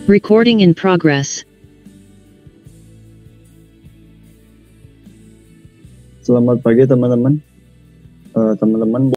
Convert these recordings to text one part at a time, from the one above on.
Recording in progress. Selamat pagi teman-teman. Teman-teman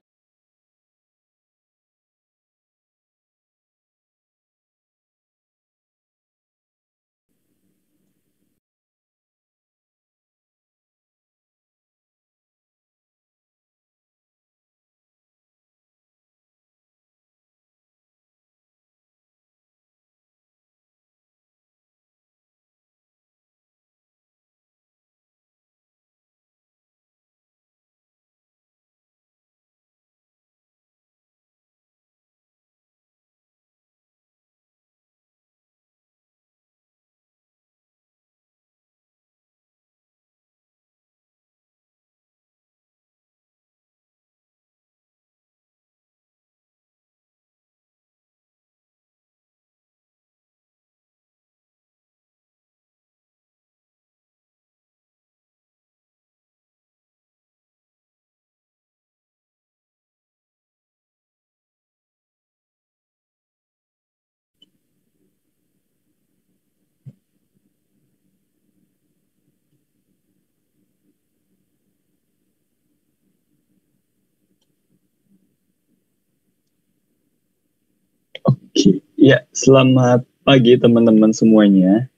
ya, selamat pagi teman-teman semuanya.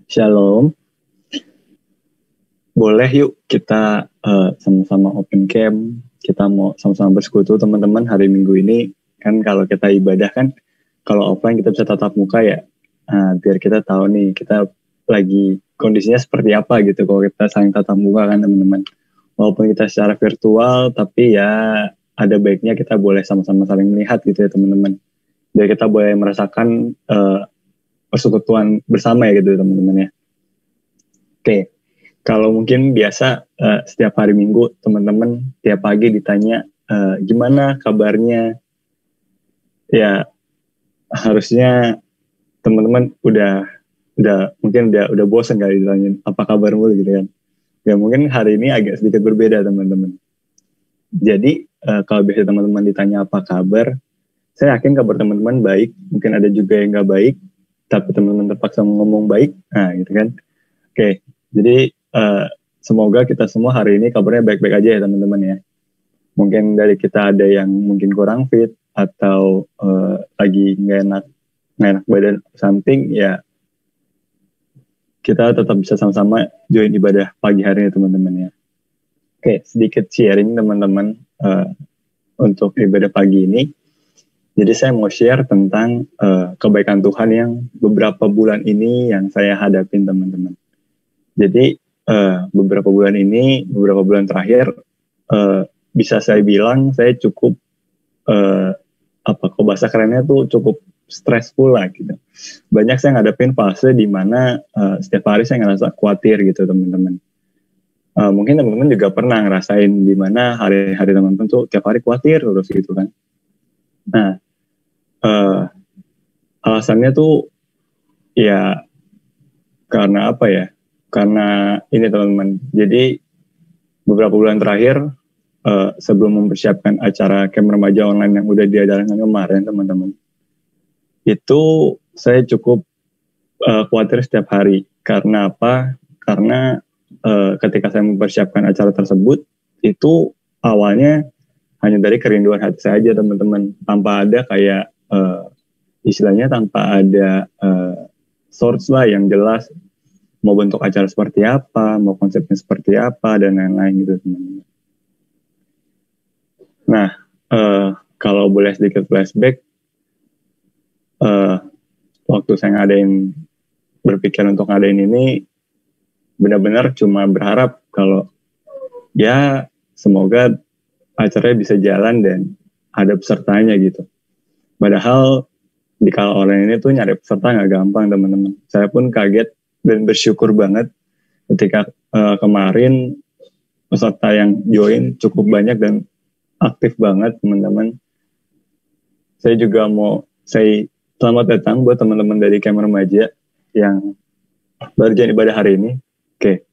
Shalom. Boleh yuk kita sama-sama open camp. Kita mau sama-sama bersekutu teman-teman hari Minggu ini. Kan kalau kita ibadah kan, kalau offline kita bisa tatap muka ya. Biar kita tahu nih kita lagi kondisinya seperti apa gitu. Kalau kita saling tatap muka kan teman-teman. Walaupun kita secara virtual, tapi ya ada baiknya kita boleh sama-sama saling melihat gitu ya teman-teman. Biar kita boleh merasakan persekutuan bersama ya gitu teman-teman ya. Oke, kalau mungkin biasa setiap hari Minggu teman-teman tiap pagi ditanya gimana kabarnya, ya harusnya teman-teman udah mungkin udah bosan kali ditanya apa kabarmu gitu kan. Ya mungkin hari ini agak sedikit berbeda teman-teman. Jadi kalau biasa teman-teman ditanya apa kabar, saya yakin kabar teman-teman baik. Mungkin ada juga yang nggak baik, tapi teman-teman terpaksa ngomong baik. Nah, gitu kan. Oke, jadi semoga kita semua hari ini kabarnya baik-baik aja ya teman-teman ya. Mungkin dari kita ada yang mungkin kurang fit atau lagi nggak enak badan something ya. Kita tetap bisa sama-sama join ibadah pagi hari ini teman-teman ya. Oke, sedikit sharing teman-teman untuk ibadah pagi ini. Jadi saya mau share tentang kebaikan Tuhan yang beberapa bulan ini yang saya hadapin teman-teman. Jadi beberapa bulan terakhir bisa saya bilang saya cukup kalau bahasa kerennya tuh cukup stressful lah gitu. Banyak saya ngadepin fase di mana setiap hari saya ngerasa khawatir gitu teman-teman. Mungkin teman-teman juga pernah ngerasain di mana hari-hari teman-teman tuh tiap hari khawatir terus gitu kan. Nah, alasannya tuh ya karena apa ya? Karena ini teman-teman. Jadi beberapa bulan terakhir sebelum mempersiapkan acara camp remaja online yang udah diadakan kemarin teman-teman, itu saya cukup khawatir setiap hari. Karena apa? Karena ketika saya mempersiapkan acara tersebut, itu awalnya hanya dari kerinduan hati saja teman-teman, tanpa ada kayak istilahnya tanpa ada source lah yang jelas, mau bentuk acara seperti apa, mau konsepnya seperti apa, dan lain-lain gitu teman-teman. Nah, kalau boleh sedikit flashback, waktu saya berpikir untuk ngadain ini, benar-benar cuma berharap kalau ya semoga acaranya bisa jalan dan ada pesertanya gitu. Padahal di kala online ini tuh nyari peserta nggak gampang teman-teman. Saya pun kaget dan bersyukur banget ketika kemarin peserta yang join cukup banyak dan aktif banget teman-teman. Saya juga mau selamat datang buat teman-teman dari camp remaja yang baru join ibadah hari ini. Oke.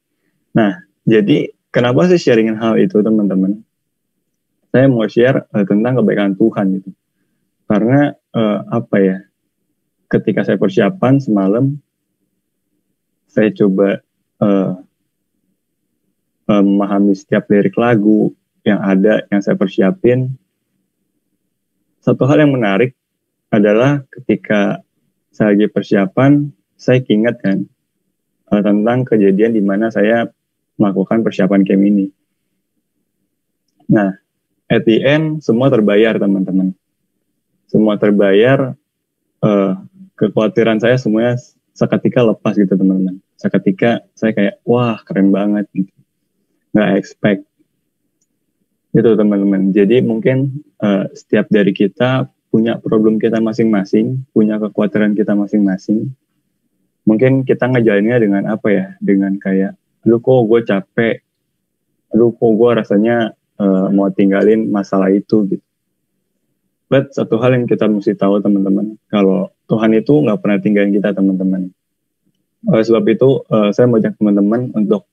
Nah, jadi kenapa saya sharingin hal itu teman-teman? Saya mau share tentang kebaikan Tuhan gitu. Karena apa ya? ketika saya persiapan semalam, saya coba memahami setiap lirik lagu yang ada, yang saya persiapin. Satu hal yang menarik adalah ketika saya lagi persiapan, saya ingat kan tentang kejadian di mana saya melakukan persiapan camp ini. Nah, at the end, semua terbayar teman-teman. Semua terbayar, kekhawatiran saya semuanya seketika lepas gitu teman-teman. Seketika saya kayak, wah keren banget gitu. Nggak expect. Gitu teman-teman. Jadi mungkin setiap dari kita punya problem kita masing-masing, punya kekhawatiran kita masing-masing. Mungkin kita ngejalaninnya dengan apa ya? Dengan kayak, aduh kok gue capek, aduh kok gue rasanya mau tinggalin masalah itu gitu. But satu hal yang kita mesti tahu teman-teman, kalau Tuhan itu nggak pernah tinggalin kita teman-teman. Oleh sebab itu, saya mau ajak teman-teman untuk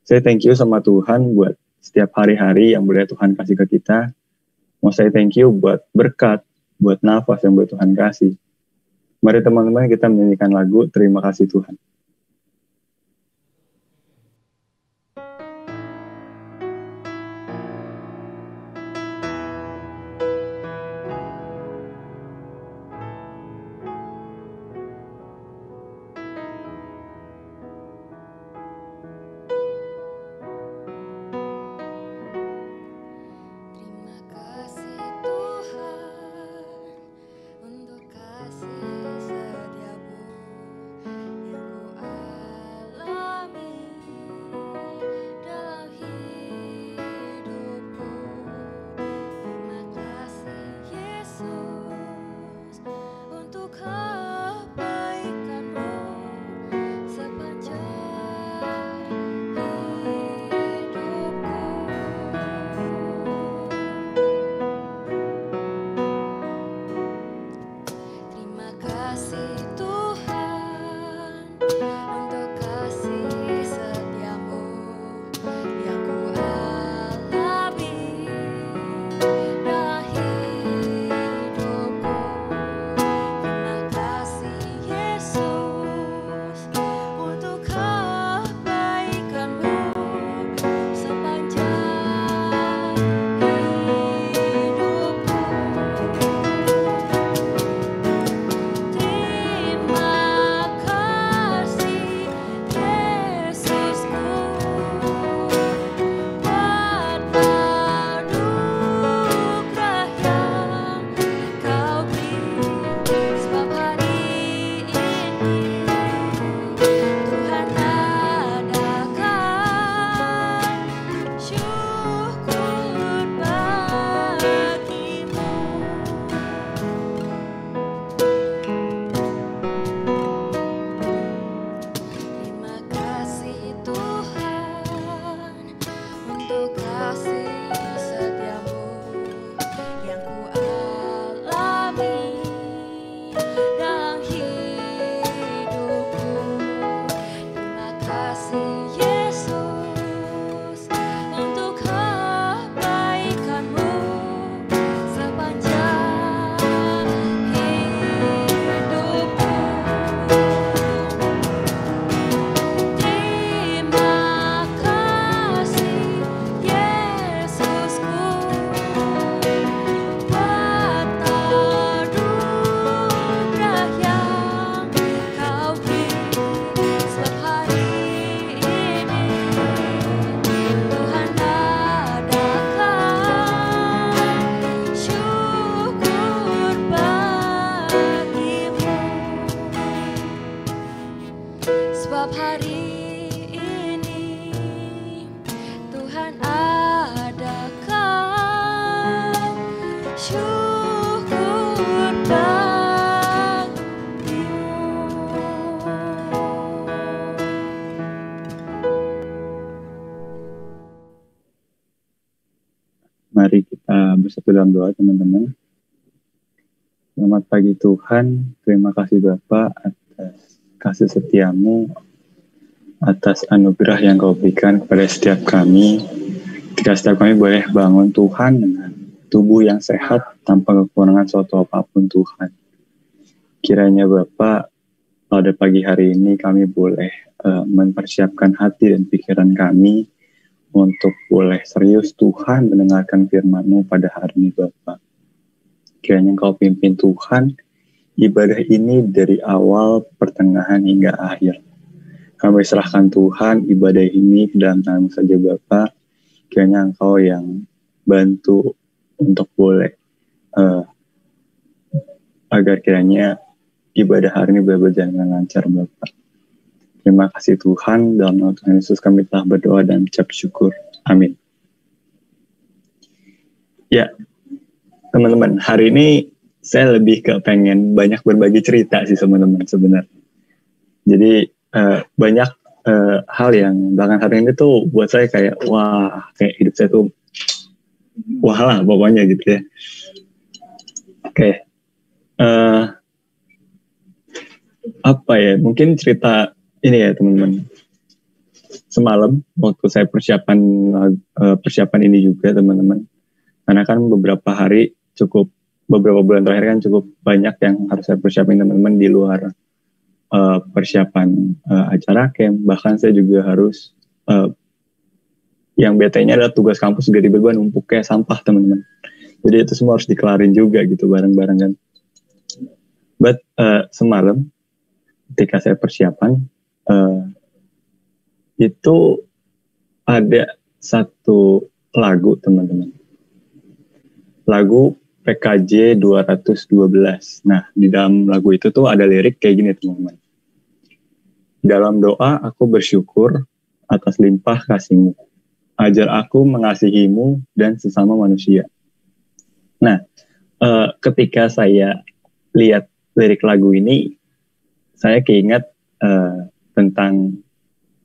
say thank you sama Tuhan buat setiap hari-hari yang boleh Tuhan kasih ke kita. Mau say thank you buat berkat, buat nafas yang boleh Tuhan kasih. Mari teman-teman kita menyanyikan lagu Terima Kasih Tuhan. Mari kita bersatu dalam doa teman-teman. Selamat pagi Tuhan, terima kasih Bapa atas kasih setiamu, atas anugerah yang Kau berikan kepada setiap kami. Ketika setiap kami boleh bangun Tuhan dengan tubuh yang sehat tanpa kekurangan suatu apapun Tuhan. Kiranya Bapak, pada pagi hari ini kami boleh mempersiapkan hati dan pikiran kami untuk boleh serius Tuhan mendengarkan firman-Mu pada hari ini Bapak. Kiranya Engkau pimpin Tuhan ibadah ini dari awal, pertengahan hingga akhir. Kami serahkan Tuhan ibadah ini ke dalam tangan saja Bapak. Kiranya Engkau yang bantu untuk boleh agar kiranya ibadah hari ini boleh berjalan dengan lancar Bapak. Terima kasih Tuhan, dalam nama Tuhan Yesus kami telah berdoa dan ucap syukur. Amin. Ya, teman-teman, hari ini saya lebih ke pengen banyak berbagi cerita sih teman-teman sebenarnya. Jadi banyak hal yang bahkan hari ini tuh buat saya kayak wah, kayak hidup saya tuh wah lah pokoknya gitu ya. Oke. Apa ya, mungkin cerita ini ya teman-teman. Semalam waktu saya persiapan ini juga teman-teman, karena kan beberapa bulan terakhir kan cukup banyak yang harus saya persiapin teman-teman di luar persiapan acara camp. Bahkan saya juga harus yang BT-nya adalah tugas kampus juga tiba-tiba numpuk kayak sampah teman-teman. Jadi itu semua harus dikelarin juga gitu bareng-bareng kan. But semalam ketika saya persiapan itu ada satu lagu teman-teman, lagu PKJ 212. Nah di dalam lagu itu tuh ada lirik kayak gini teman-teman. Dalam doa aku bersyukur atas limpah kasih-Mu, ajar aku mengasihi-Mu dan sesama manusia. Nah ketika saya lihat lirik lagu ini, saya keinget tentang,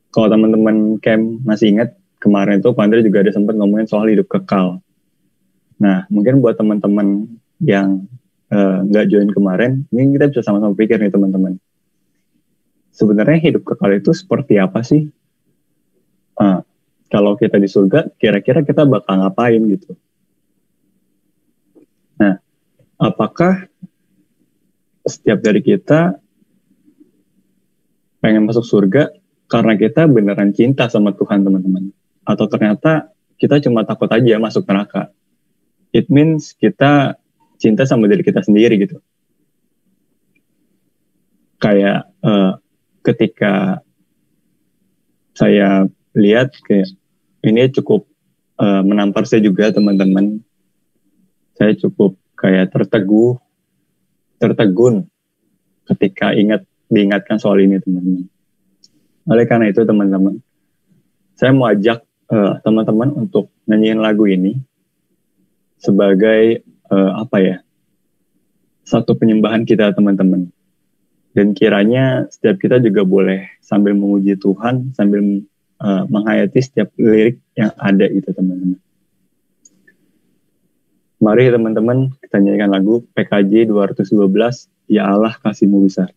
kalau teman-teman camp masih ingat, kemarin tuh Pak Andre juga ada sempat ngomongin soal hidup kekal. Nah, mungkin buat teman-teman yang nggak join kemarin, ini kita bisa sama-sama pikir nih teman-teman. Sebenarnya hidup kekal itu seperti apa sih? Kalau kita di surga, kira-kira kita bakal ngapain gitu? Nah, apakah setiap dari kita pengen masuk surga karena kita beneran cinta sama Tuhan teman-teman, atau ternyata kita cuma takut aja masuk neraka? It means kita cinta sama diri kita sendiri gitu. Kayak ketika saya lihat kayak ini cukup menampar saya juga teman-teman. Saya cukup kayak tertegun ketika diingatkan soal ini teman-teman. Oleh karena itu teman-teman, saya mau ajak teman-teman untuk nyanyiin lagu ini sebagai satu penyembahan kita teman-teman. Dan kiranya setiap kita juga boleh sambil memuji Tuhan, sambil menghayati setiap lirik yang ada itu teman-teman. Mari teman-teman kita nyanyikan lagu PKJ 212, Ya Allah Kasih-Mu Besar.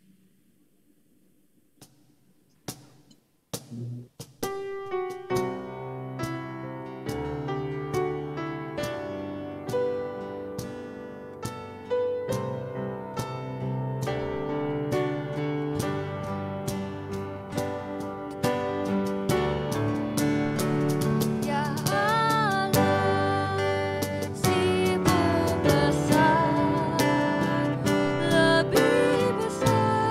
Lebih besar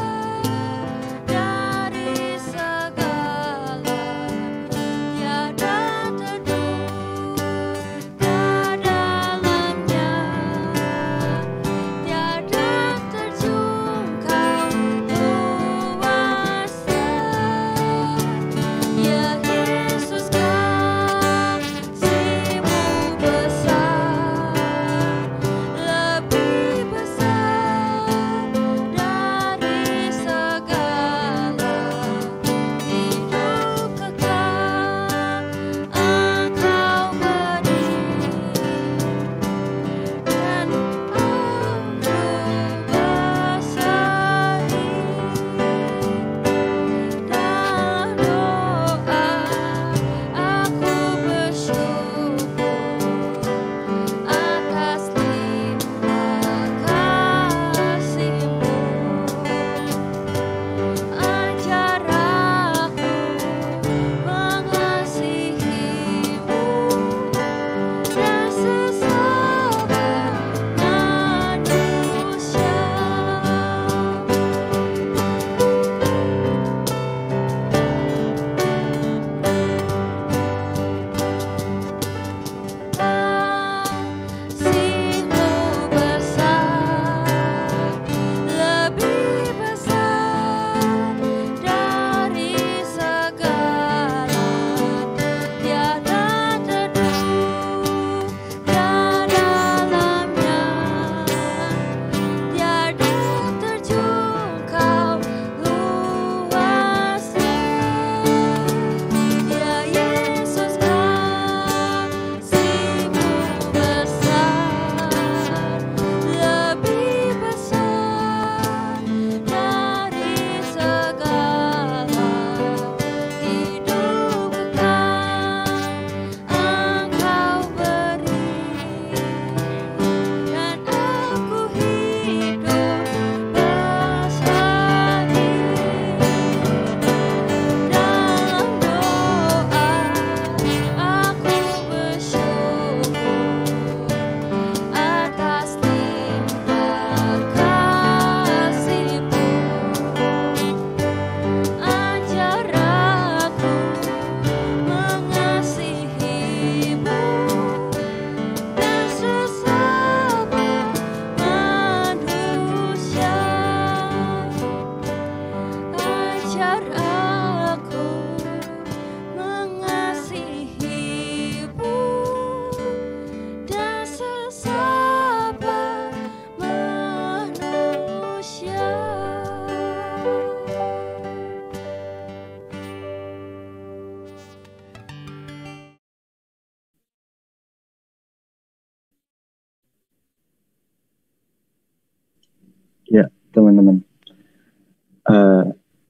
teman-teman.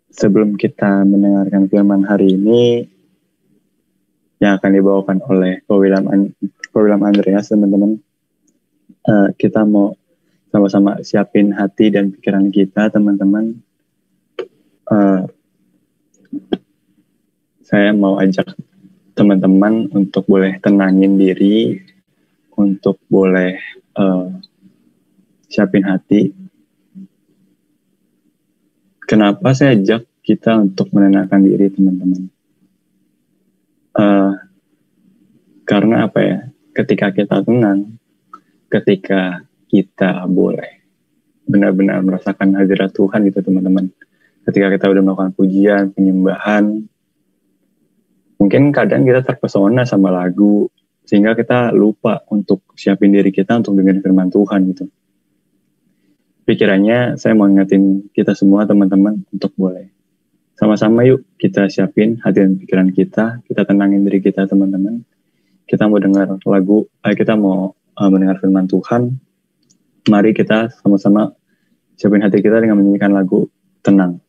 Sebelum kita mendengarkan firman hari ini yang akan dibawakan oleh Ko William Andreas, teman-teman, kita mau sama-sama siapin hati dan pikiran kita, teman-teman. Saya mau ajak teman-teman untuk boleh tenangin diri, untuk boleh siapin hati. Kenapa saya ajak kita untuk menenangkan diri, teman-teman? Karena apa ya? Ketika kita tenang, ketika kita boleh benar-benar merasakan hadirat Tuhan gitu, teman-teman. Ketika kita udah melakukan pujian, penyembahan, mungkin kadang kita terpesona sama lagu, sehingga kita lupa untuk siapin diri kita untuk dengerin firman Tuhan gitu. Pikirannya saya mau ingetin kita semua, teman-teman, untuk boleh sama-sama yuk kita siapin hati dan pikiran kita tenangin diri kita, teman-teman. Kita mau dengar lagu, kita mau mendengar firman Tuhan. Mari kita sama-sama siapin hati kita dengan menyanyikan lagu Tenang.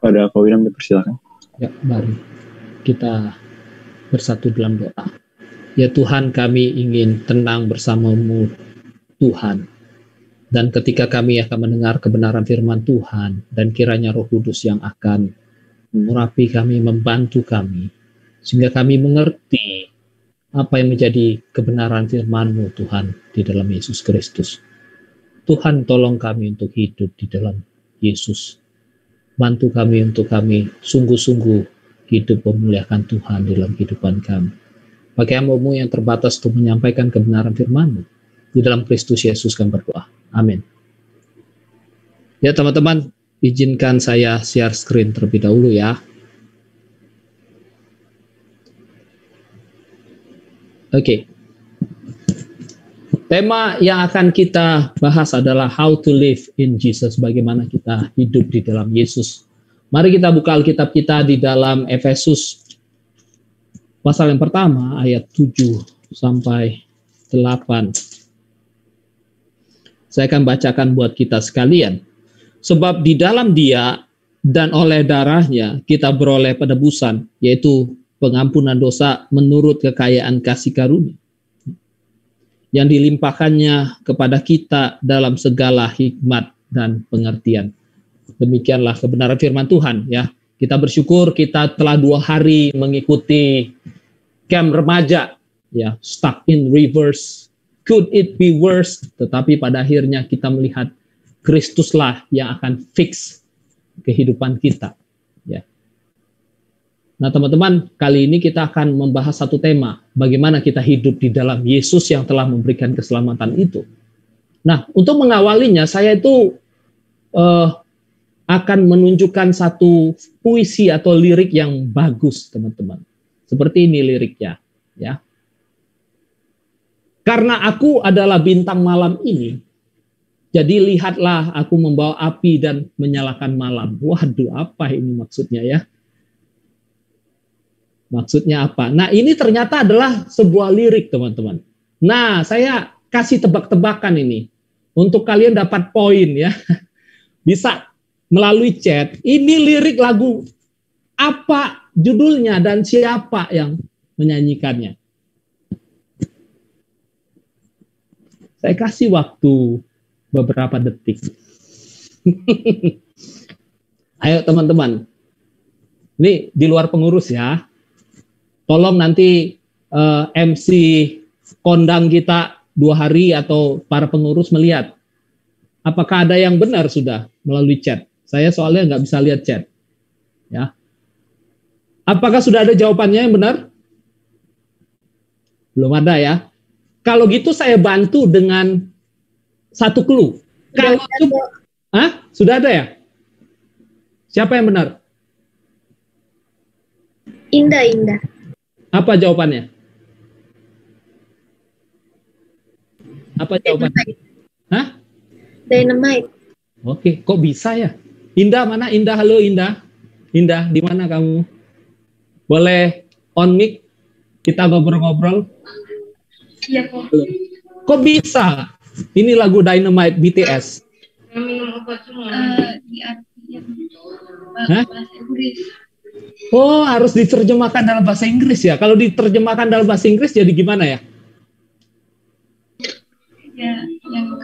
Pada Ko William, dipersilakan. Ya, mari kita bersatu dalam doa. Ya Tuhan, kami ingin tenang bersama-Mu, Tuhan. Dan ketika kami akan mendengar kebenaran firman Tuhan, dan kiranya Roh Kudus yang akan mengurapi kami, membantu kami, sehingga kami mengerti apa yang menjadi kebenaran firman-Mu, Tuhan, di dalam Yesus Kristus. Tuhan, tolong kami untuk hidup di dalam Yesus. Bantu kami untuk kami sungguh-sungguh hidup memuliakan Tuhan dalam kehidupan kami. Pakai hamba-Mu yang terbatas untuk menyampaikan kebenaran firman-Mu. Di dalam Kristus Yesus kami berdoa. Amin. Ya teman-teman, izinkan saya share screen terlebih dahulu ya. Oke. Tema yang akan kita bahas adalah how to live in Jesus, bagaimana kita hidup di dalam Yesus. Mari kita buka Alkitab kita di dalam Efesus pasal yang pertama ayat 7 sampai 8. Saya akan bacakan buat kita sekalian. Sebab di dalam Dia dan oleh darahnya kita beroleh penebusan, yaitu pengampunan dosa menurut kekayaan kasih karunia yang dilimpahkannya kepada kita dalam segala hikmat dan pengertian. Demikianlah kebenaran firman Tuhan ya. Kita bersyukur kita telah 2 hari mengikuti camp remaja ya, stuck in reverse. Could it be worse? Tetapi pada akhirnya kita melihat Kristuslah yang akan fix kehidupan kita ya. Nah teman-teman, kali ini kita akan membahas satu tema, bagaimana kita hidup di dalam Yesus yang telah memberikan keselamatan itu. Nah, untuk mengawalinya, saya itu akan menunjukkan satu puisi atau lirik yang bagus, teman-teman. Seperti ini liriknya, ya. Karena aku adalah bintang malam ini, jadi lihatlah aku membawa api dan menyalakan malam. Waduh, apa ini maksudnya ya? Maksudnya apa? Nah, ini ternyata adalah sebuah lirik, teman-teman. Nah, saya kasih tebak-tebakan ini. Untuk kalian dapat poin ya. Bisa melalui chat. Ini lirik lagu apa judulnya dan siapa yang menyanyikannya. Saya kasih waktu beberapa detik. Ayo teman-teman. Ini di luar pengurus ya. Tolong nanti MC kondang kita 2 hari atau para pengurus melihat apakah ada yang benar sudah melalui chat. Saya soalnya nggak bisa lihat chat. Ya. Apakah sudah ada jawabannya yang benar? Belum ada ya. Kalau gitu saya bantu dengan satu clue. Kalau sudah ada ya? Siapa yang benar? Indah. Apa jawabannya? Apa jawabannya? Hah? Dynamite. Oke, kok bisa ya? Indah mana? Indah, halo Indah. Indah, di mana kamu? Boleh on mic? Kita ngobrol-ngobrol. Iya kok. Kok bisa? Ini lagu Dynamite BTS. Minum obat semua. Hah? Bahasa Inggris. Oh, harus diterjemahkan dalam bahasa Inggris ya. Kalau diterjemahkan dalam bahasa Inggris jadi gimana ya? Ya, yang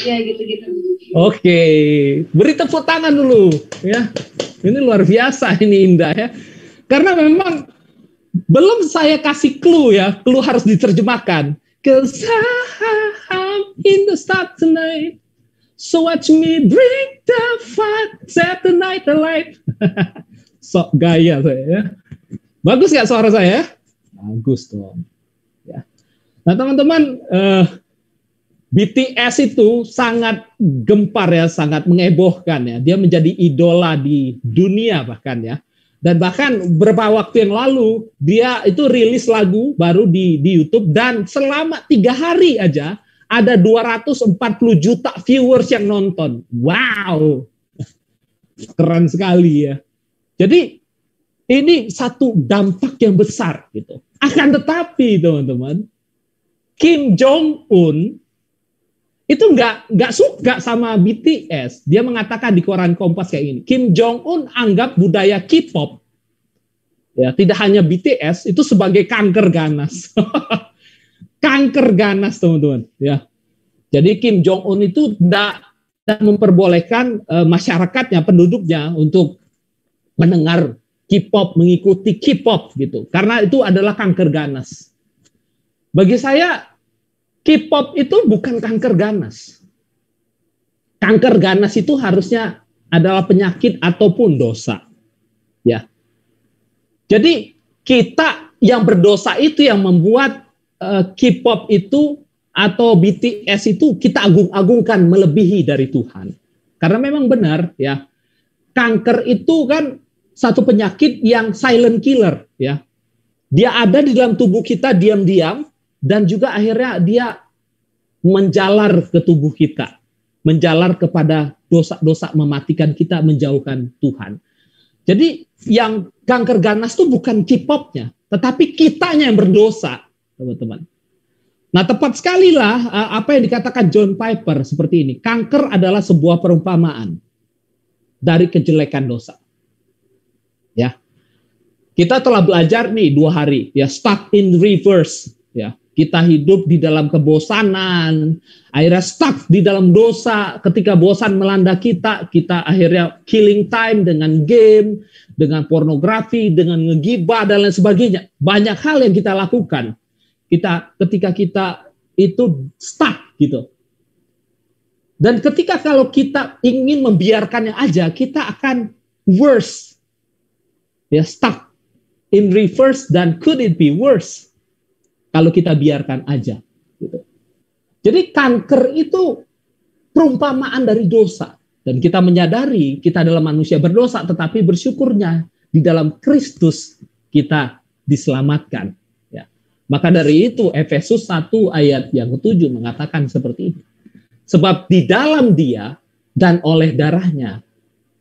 ya gitu-gitu. Oke, beri tepuk tangan dulu ya. Ini luar biasa ini Indah ya. Karena memang belum saya kasih clue ya. Clue harus diterjemahkan. 'Cause I'm in the start tonight. So watch me bring the fire, set the night alight. Sok gaya saya ya. Bagus nggak suara saya? Bagus dong. Ya. Nah teman-teman, BTS itu sangat gempar ya, sangat mengebohkan ya. Dia menjadi idola di dunia bahkan ya. Dan bahkan beberapa waktu yang lalu dia itu rilis lagu baru di YouTube dan selama 3 hari aja ada 240 juta viewers yang nonton. Wow. Keren sekali ya. Jadi ini satu dampak yang besar gitu. Akan tetapi teman-teman, Kim Jong Un itu nggak suka sama BTS. Dia mengatakan di koran Kompas kayak gini. Kim Jong Un anggap budaya K-pop ya tidak hanya BTS itu sebagai kanker ganas. Kanker ganas teman-teman ya. Jadi Kim Jong Un itu tidak memperbolehkan masyarakatnya, penduduknya untuk mendengar K-pop, mengikuti K-pop gitu. Karena itu adalah kanker ganas. Bagi saya K-pop itu bukan kanker ganas. Kanker ganas itu harusnya adalah penyakit ataupun dosa. Ya. Jadi kita yang berdosa itu yang membuat K-pop itu atau BTS itu kita agung-agungkan melebihi dari Tuhan. Karena memang benar ya, kanker itu kan satu penyakit yang silent killer ya. Dia ada di dalam tubuh kita diam-diam dan juga akhirnya dia menjalar ke tubuh kita, menjalar kepada dosa-dosa, mematikan kita, menjauhkan Tuhan. Jadi yang kanker ganas itu bukan K-pop-nya, tetapi kitanya yang berdosa, teman-teman. Nah, tepat sekali lah apa yang dikatakan John Piper seperti ini. Kanker adalah sebuah perumpamaan dari kejelekan dosa. Ya, kita telah belajar nih 2 hari, ya, stuck in reverse. Ya, kita hidup di dalam kebosanan, akhirnya stuck di dalam dosa. Ketika bosan melanda kita, kita akhirnya killing time dengan game, dengan pornografi, dengan ngegibah dan lain sebagainya. Banyak hal yang kita lakukan. Ketika kita itu stuck gitu. Dan ketika kalau kita ingin membiarkannya aja, kita akan worse. Ya, stuck in reverse, dan could it be worse kalau kita biarkan aja gitu. Jadi kanker itu perumpamaan dari dosa, dan kita menyadari kita adalah manusia berdosa, tetapi bersyukurnya di dalam Kristus kita diselamatkan. Maka dari itu Efesus 1 ayat yang ke-7 mengatakan seperti ini. Sebab di dalam Dia dan oleh darahnya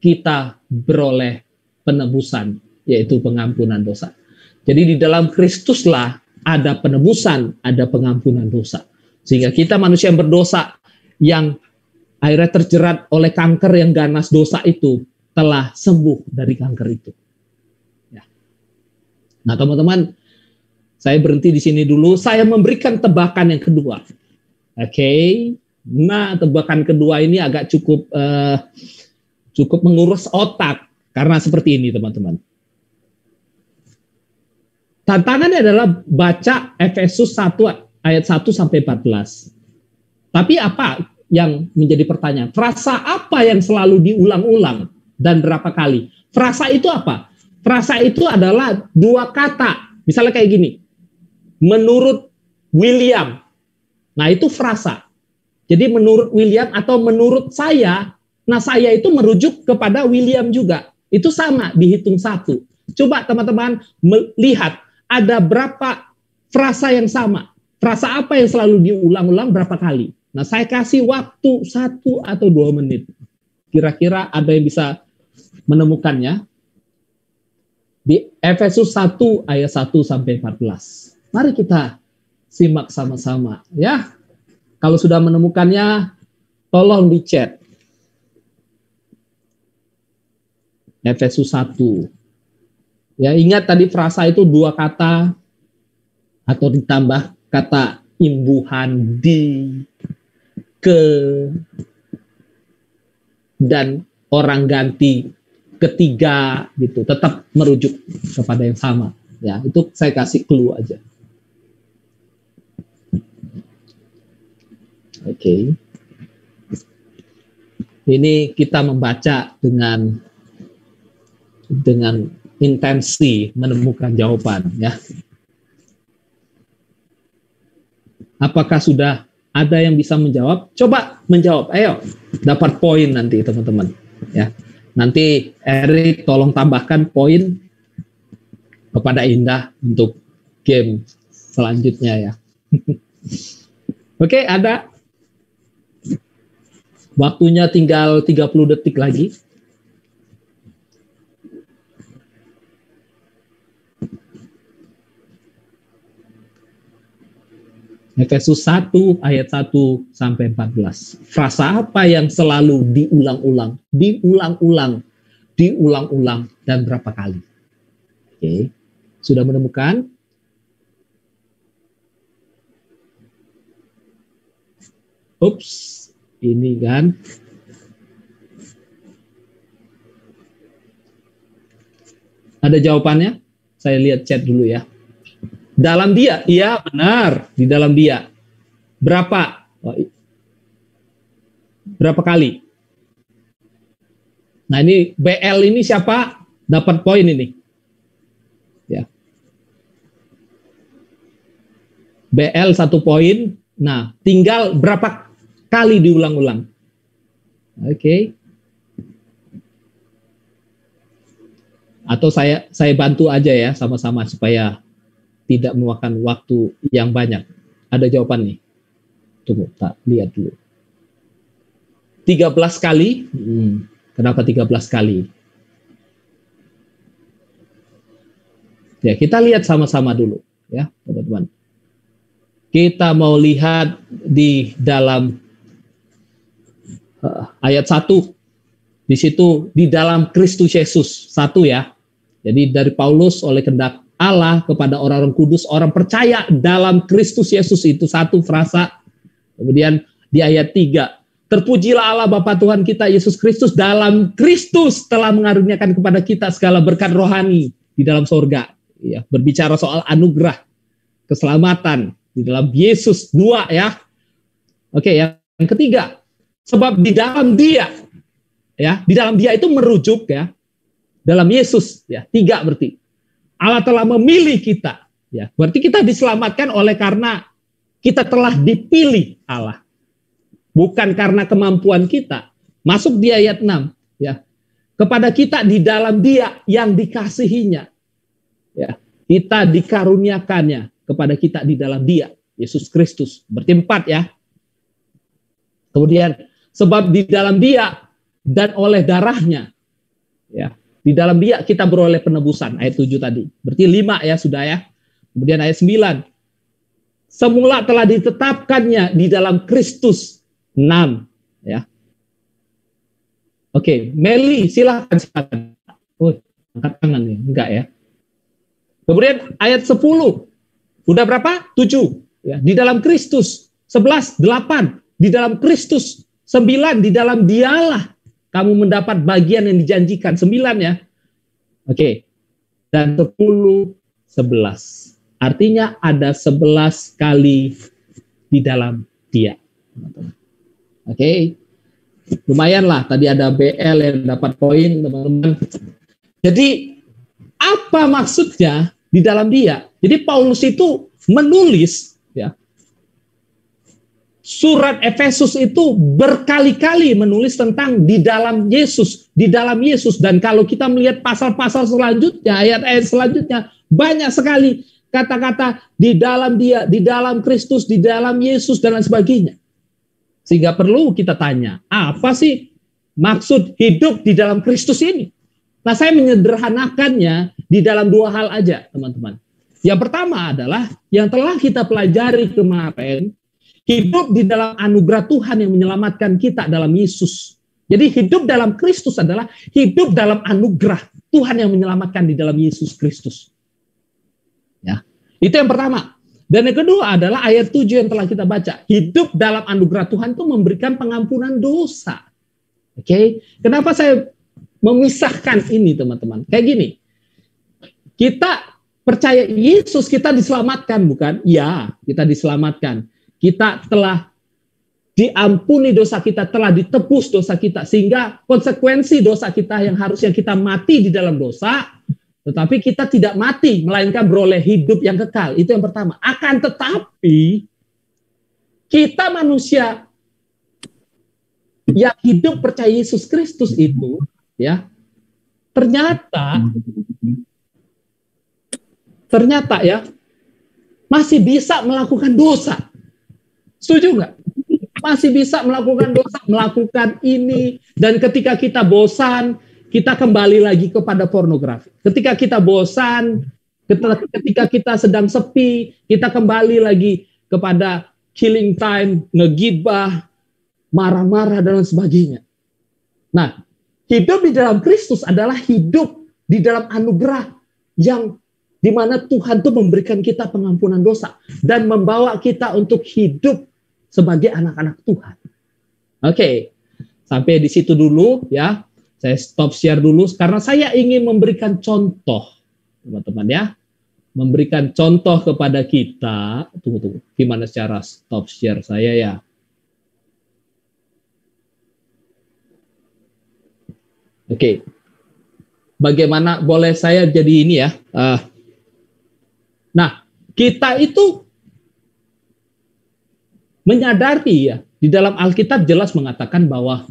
kita beroleh penebusan, yaitu pengampunan dosa. Jadi di dalam Kristuslah ada penebusan, ada pengampunan dosa. Sehingga kita manusia yang berdosa yang akhirnya terjerat oleh kanker yang ganas dosa itu telah sembuh dari kanker itu. Ya. Nah, teman-teman, saya berhenti di sini dulu. Saya memberikan tebakan yang kedua. Oke. Nah, tebakan kedua ini agak cukup mengurus otak. Karena seperti ini, teman-teman. Tantangannya adalah baca Efesus 1 ayat 1 sampai 14. Tapi apa yang menjadi pertanyaan? Frasa apa yang selalu diulang-ulang dan berapa kali? Frasa itu apa? Frasa itu adalah 2 kata. Misalnya kayak gini. Menurut William. Nah, itu frasa. Jadi menurut William atau menurut saya. Nah, saya itu merujuk kepada William juga. Itu sama, dihitung 1. Coba teman-teman melihat ada berapa frasa yang sama. Frasa apa yang selalu diulang-ulang berapa kali. Nah, saya kasih waktu 1 atau 2 menit. Kira-kira ada yang bisa menemukannya. Di Efesus 1 ayat 1 sampai 14. Mari kita simak sama-sama ya. Kalau sudah menemukannya, tolong di chat. Efesus 1. Ya, ingat tadi frasa itu 2 kata atau ditambah kata imbuhan di, ke, dan orang ganti ketiga gitu. Tetap merujuk kepada yang sama. Ya, itu saya kasih clue aja. Oke. Ini kita membaca dengan intensi menemukan jawaban ya. Apakah sudah ada yang bisa menjawab? Coba menjawab. Ayo, dapat poin nanti teman-teman ya. Nanti Erik tolong tambahkan poin kepada Indah untuk game selanjutnya ya. Oke, ada. Waktunya tinggal 30 detik lagi. Efesus 1 ayat 1 sampai 14. Frasa apa yang selalu diulang-ulang, diulang-ulang dan berapa kali? Oke. Sudah menemukan? Ups. Ini kan. Ada jawabannya? Saya lihat chat dulu ya. Dalam Dia, iya benar. Di dalam Dia. Berapa? Berapa kali? Nah ini BL ini siapa? Dapat poin ini. Ya. BL 1 poin. Nah, tinggal berapa kali diulang-ulang. Oke. Atau saya bantu aja ya sama-sama supaya tidak memakan waktu yang banyak. Ada jawaban nih. Tunggu, tak lihat dulu. 13 kali. Kenapa 13 kali? Ya, kita lihat sama-sama dulu ya, teman-teman. Kita mau lihat di dalam ayat 1. Di situ di dalam Kristus Yesus 1 ya. Jadi dari Paulus oleh kehendak Allah kepada orang-orang kudus, orang percaya dalam Kristus Yesus, itu satu frasa. Kemudian di ayat 3, terpujilah Allah Bapa Tuhan kita Yesus Kristus, dalam Kristus telah mengaruniakan kepada kita segala berkat rohani di dalam sorga. Ya, berbicara soal anugerah, keselamatan di dalam Yesus 2 ya. Oke, yang ketiga, sebab di dalam Dia, ya, di dalam Dia itu merujuk ya, dalam Yesus ya, 3 berarti. Allah telah memilih kita, ya. Berarti kita diselamatkan oleh karena kita telah dipilih Allah. Bukan karena kemampuan kita. Masuk di ayat 6, ya. Kepada kita di dalam Dia yang dikasihinya. Ya, kita dikaruniakannya kepada kita di dalam Dia, Yesus Kristus. Berarti 4 ya. Kemudian sebab di dalam Dia dan oleh darahnya, ya, di dalam Dia kita beroleh penebusan, ayat 7 tadi. Berarti 5 ya sudah ya. Kemudian ayat 9. Semula telah ditetapkannya di dalam Kristus 6 ya. Oke, Meli silakan. Oh, angkat tangan ya. Enggak ya. Kemudian ayat 10. Udah berapa? 7 ya. Di dalam Kristus. 11, 8. Di dalam Kristus. 9, di dalam Dialah kamu mendapat bagian yang dijanjikan. 9 ya. Oke. Dan 10, 11. Artinya ada 11 kali di dalam Dia. Oke. Lumayan lah. Tadi ada BL yang dapat poin, teman-teman. Jadi, apa maksudnya di dalam Dia? Jadi Paulus itu menulis ya. Surat Efesus itu berkali-kali menulis tentang di dalam Yesus, di dalam Yesus. Dan kalau kita melihat pasal-pasal selanjutnya, ayat-ayat selanjutnya, banyak sekali kata-kata di dalam Dia, di dalam Kristus, di dalam Yesus, dan lain sebagainya. Sehingga perlu kita tanya, apa sih maksud hidup di dalam Kristus ini? Nah, saya menyederhanakannya di dalam 2 hal aja, teman-teman. Yang pertama adalah yang telah kita pelajari kemarin, hidup di dalam anugerah Tuhan yang menyelamatkan kita dalam Yesus. Jadi hidup dalam Kristus adalah hidup dalam anugerah Tuhan yang menyelamatkan di dalam Yesus Kristus. Ya, itu yang pertama. Dan yang kedua adalah ayat 7 yang telah kita baca. Hidup dalam anugerah Tuhan itu memberikan pengampunan dosa. Oke, kenapa saya memisahkan ini, teman-teman? Kayak gini, kita percaya Yesus, kita diselamatkan, bukan? Ya, kita diselamatkan. Kita telah diampuni dosa kita, telah ditebus dosa kita, sehingga konsekuensi dosa kita yang harusnya kita mati di dalam dosa, tetapi kita tidak mati, melainkan beroleh hidup yang kekal. Itu yang pertama. Akan tetapi, kita manusia yang hidup percaya Yesus Kristus itu, ya, ternyata ya masih bisa melakukan dosa. Setuju nggak? Masih bisa melakukan dosa, melakukan ini, dan ketika kita bosan, kita kembali lagi kepada pornografi. Ketika kita bosan, ketika kita sedang sepi, kita kembali lagi kepada killing time, ngegibah, marah-marah, dan lain sebagainya. Nah, hidup di dalam Kristus adalah hidup di dalam anugerah yang dimana Tuhan tuh memberikan kita pengampunan dosa dan membawa kita untuk hidup sebagai anak-anak Tuhan. Oke, sampai di situ dulu ya. Saya stop share dulu karena saya ingin memberikan contoh, teman-teman ya. Memberikan contoh kepada kita. Tunggu. Gimana cara stop share saya ya? Oke. Bagaimana boleh saya jadi ini ya? Nah, kita itu menyadari ya, di dalam Alkitab jelas mengatakan bahwa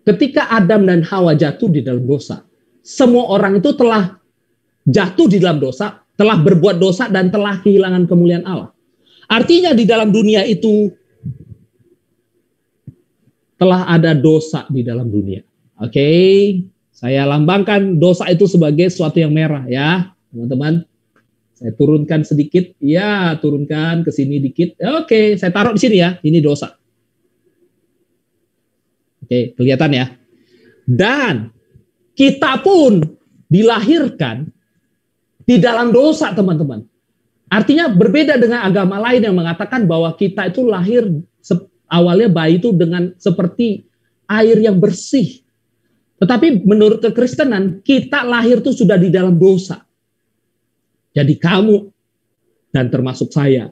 ketika Adam dan Hawa jatuh di dalam dosa, semua orang itu telah jatuh di dalam dosa, telah berbuat dosa dan telah kehilangan kemuliaan Allah. Artinya di dalam dunia itu telah ada dosa di dalam dunia. Oke, saya lambangkan dosa itu sebagai sesuatu yang merah ya, teman-teman. Saya turunkan sedikit, ya turunkan ke sini dikit. Oke, saya taruh di sini ya, ini dosa. Oke, kelihatan ya. Dan kita pun dilahirkan di dalam dosa, teman-teman. Artinya berbeda dengan agama lain yang mengatakan bahwa kita itu lahir awalnya bayi itu dengan seperti air yang bersih. Tetapi menurut kekristenan, kita lahir itu sudah di dalam dosa. Jadi kamu dan termasuk saya,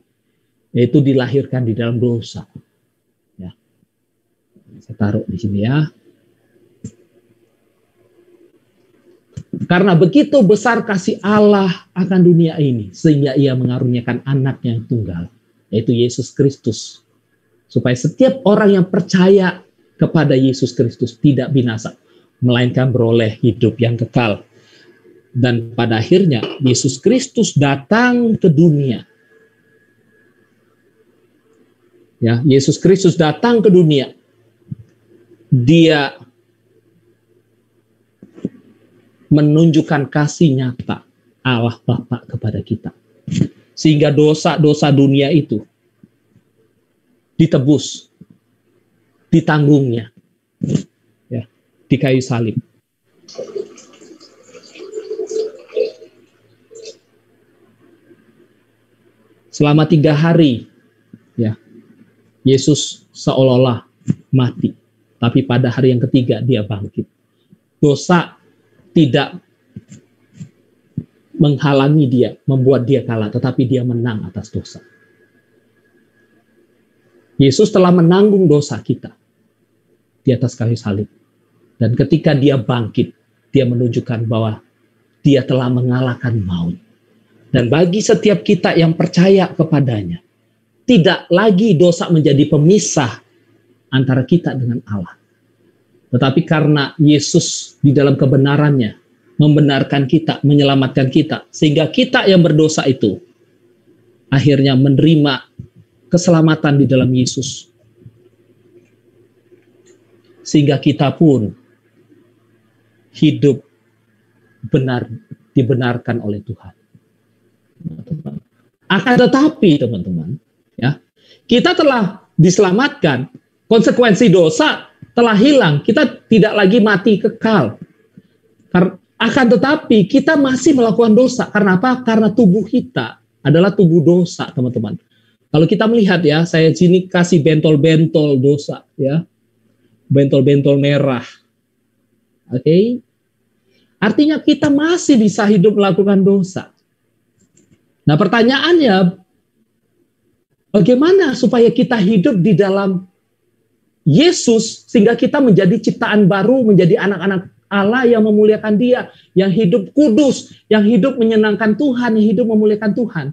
yaitu dilahirkan di dalam dosa. Ya. Saya taruh di sini ya. Karena begitu besar kasih Allah akan dunia ini, sehingga ia mengaruniakan anaknya yang tunggal, yaitu Yesus Kristus. Supaya setiap orang yang percaya kepada Yesus Kristus tidak binasa, melainkan beroleh hidup yang kekal. Dan pada akhirnya Yesus Kristus datang ke dunia. Ya, Yesus Kristus datang ke dunia. Dia menunjukkan kasih nyata Allah Bapa kepada kita. Sehingga dosa-dosa dunia itu ditebus, ditanggungnya ya, di kayu salib. Selama 3 hari ya, Yesus seolah-olah mati, tapi pada hari yang ketiga dia bangkit. Dosa tidak menghalangi dia, membuat dia kalah, tetapi dia menang atas dosa. Yesus telah menanggung dosa kita di atas kayu salib. Dan ketika dia bangkit, dia menunjukkan bahwa dia telah mengalahkan maut. Dan bagi setiap kita yang percaya kepadanya, tidak lagi dosa menjadi pemisah antara kita dengan Allah. Tetapi karena Yesus di dalam kebenarannya membenarkan kita, menyelamatkan kita, sehingga kita yang berdosa itu akhirnya menerima keselamatan di dalam Yesus. Sehingga kita pun hidup benar, dibenarkan oleh Tuhan. Akan tetapi teman-teman, ya, kita telah diselamatkan, konsekuensi dosa telah hilang, kita tidak lagi mati kekal. Akan tetapi kita masih melakukan dosa. Karena apa? Karena tubuh kita adalah tubuh dosa, teman-teman. Kalau kita melihat ya, saya sini kasih bentol-bentol dosa, ya, bentol-bentol merah. Oke? Artinya kita masih bisa hidup melakukan dosa. Nah, pertanyaannya, bagaimana supaya kita hidup di dalam Yesus sehingga kita menjadi ciptaan baru, menjadi anak-anak Allah yang memuliakan Dia, yang hidup kudus, yang hidup menyenangkan Tuhan, yang hidup memuliakan Tuhan.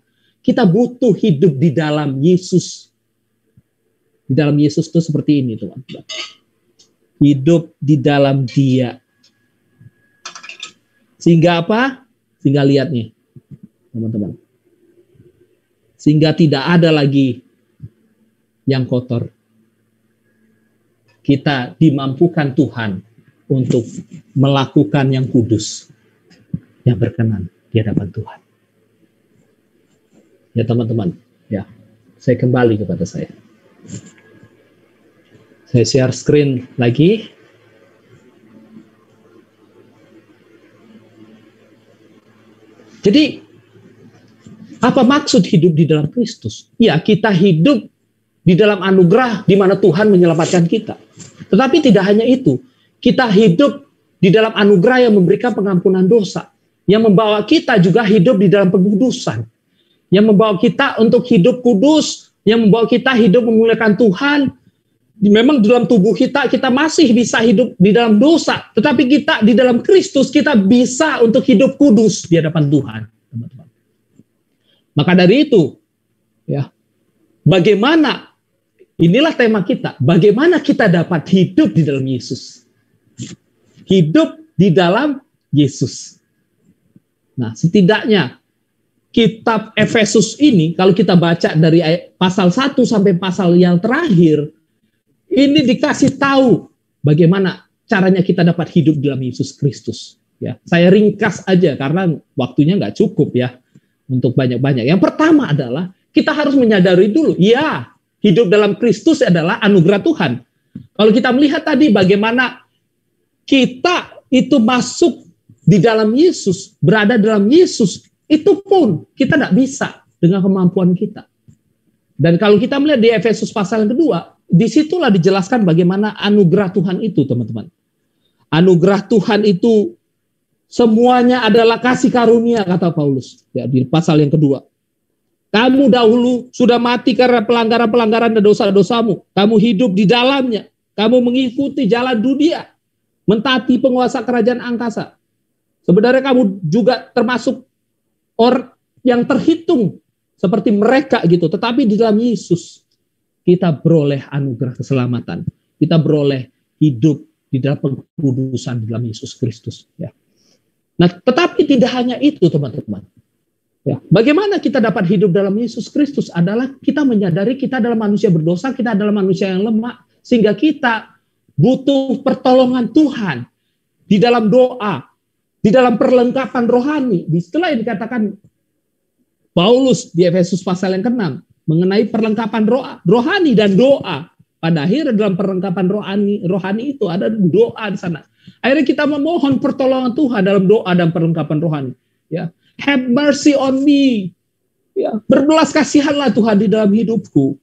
Kita butuh hidup di dalam Yesus. Di dalam Yesus itu seperti ini, teman-teman. Hidup di dalam Dia. Sehingga apa? Sehingga lihat nih, teman-teman. Sehingga tidak ada lagi yang kotor. Kita dimampukan Tuhan untuk melakukan yang kudus, yang berkenan di hadapan Tuhan. Ya teman-teman, ya, saya kembali kepada saya. Saya share screen lagi. Jadi, apa maksud hidup di dalam Kristus? Ya, kita hidup di dalam anugerah di mana Tuhan menyelamatkan kita. Tetapi tidak hanya itu. Kita hidup di dalam anugerah yang memberikan pengampunan dosa. Yang membawa kita juga hidup di dalam pengudusan. Yang membawa kita untuk hidup kudus. Yang membawa kita hidup memuliakan Tuhan. Memang dalam tubuh kita masih bisa hidup di dalam dosa. Tetapi kita di dalam Kristus, kita bisa untuk hidup kudus di hadapan Tuhan. Teman-teman. Maka dari itu, ya, bagaimana, inilah tema kita, bagaimana kita dapat hidup di dalam Yesus. Hidup di dalam Yesus. Nah, setidaknya kitab Efesus ini, kalau kita baca dari pasal 1 sampai pasal yang terakhir, ini dikasih tahu bagaimana caranya kita dapat hidup dalam Yesus Kristus. Ya, saya ringkas aja karena waktunya nggak cukup ya untuk banyak-banyak. Yang pertama adalah kita harus menyadari dulu, ya, hidup dalam Kristus adalah anugerah Tuhan. Kalau kita melihat tadi bagaimana kita itu masuk di dalam Yesus, berada dalam Yesus, itu pun kita tidak bisa dengan kemampuan kita. Dan kalau kita melihat di Efesus pasal yang kedua, disitulah dijelaskan bagaimana anugerah Tuhan itu, teman-teman. Anugerah Tuhan itu semuanya adalah kasih karunia, kata Paulus ya, di pasal yang kedua. Kamu dahulu sudah mati karena pelanggaran-pelanggaran dan dosa-dosamu. Kamu hidup di dalamnya. Kamu mengikuti jalan dunia, mentaati penguasa kerajaan angkasa. Sebenarnya kamu juga termasuk orang yang terhitung seperti mereka gitu. Tetapi di dalam Yesus kita beroleh anugerah keselamatan. Kita beroleh hidup di dalam pengkudusan di dalam Yesus Kristus. Ya. Nah, tetapi tidak hanya itu, teman-teman. Ya. Bagaimana kita dapat hidup dalam Yesus Kristus adalah kita menyadari kita adalah manusia berdosa, kita adalah manusia yang lemah, sehingga kita butuh pertolongan Tuhan di dalam doa, di dalam perlengkapan rohani. Setelah yang dikatakan Paulus di Efesus pasal yang ke-6 mengenai perlengkapan rohani dan doa. Pada akhirnya dalam perlengkapan rohani itu ada doa di sana. Akhirnya kita memohon pertolongan Tuhan dalam doa dan perlengkapan rohani. Ya, have mercy on me. Ya, berbelas kasihanlah Tuhan di dalam hidupku.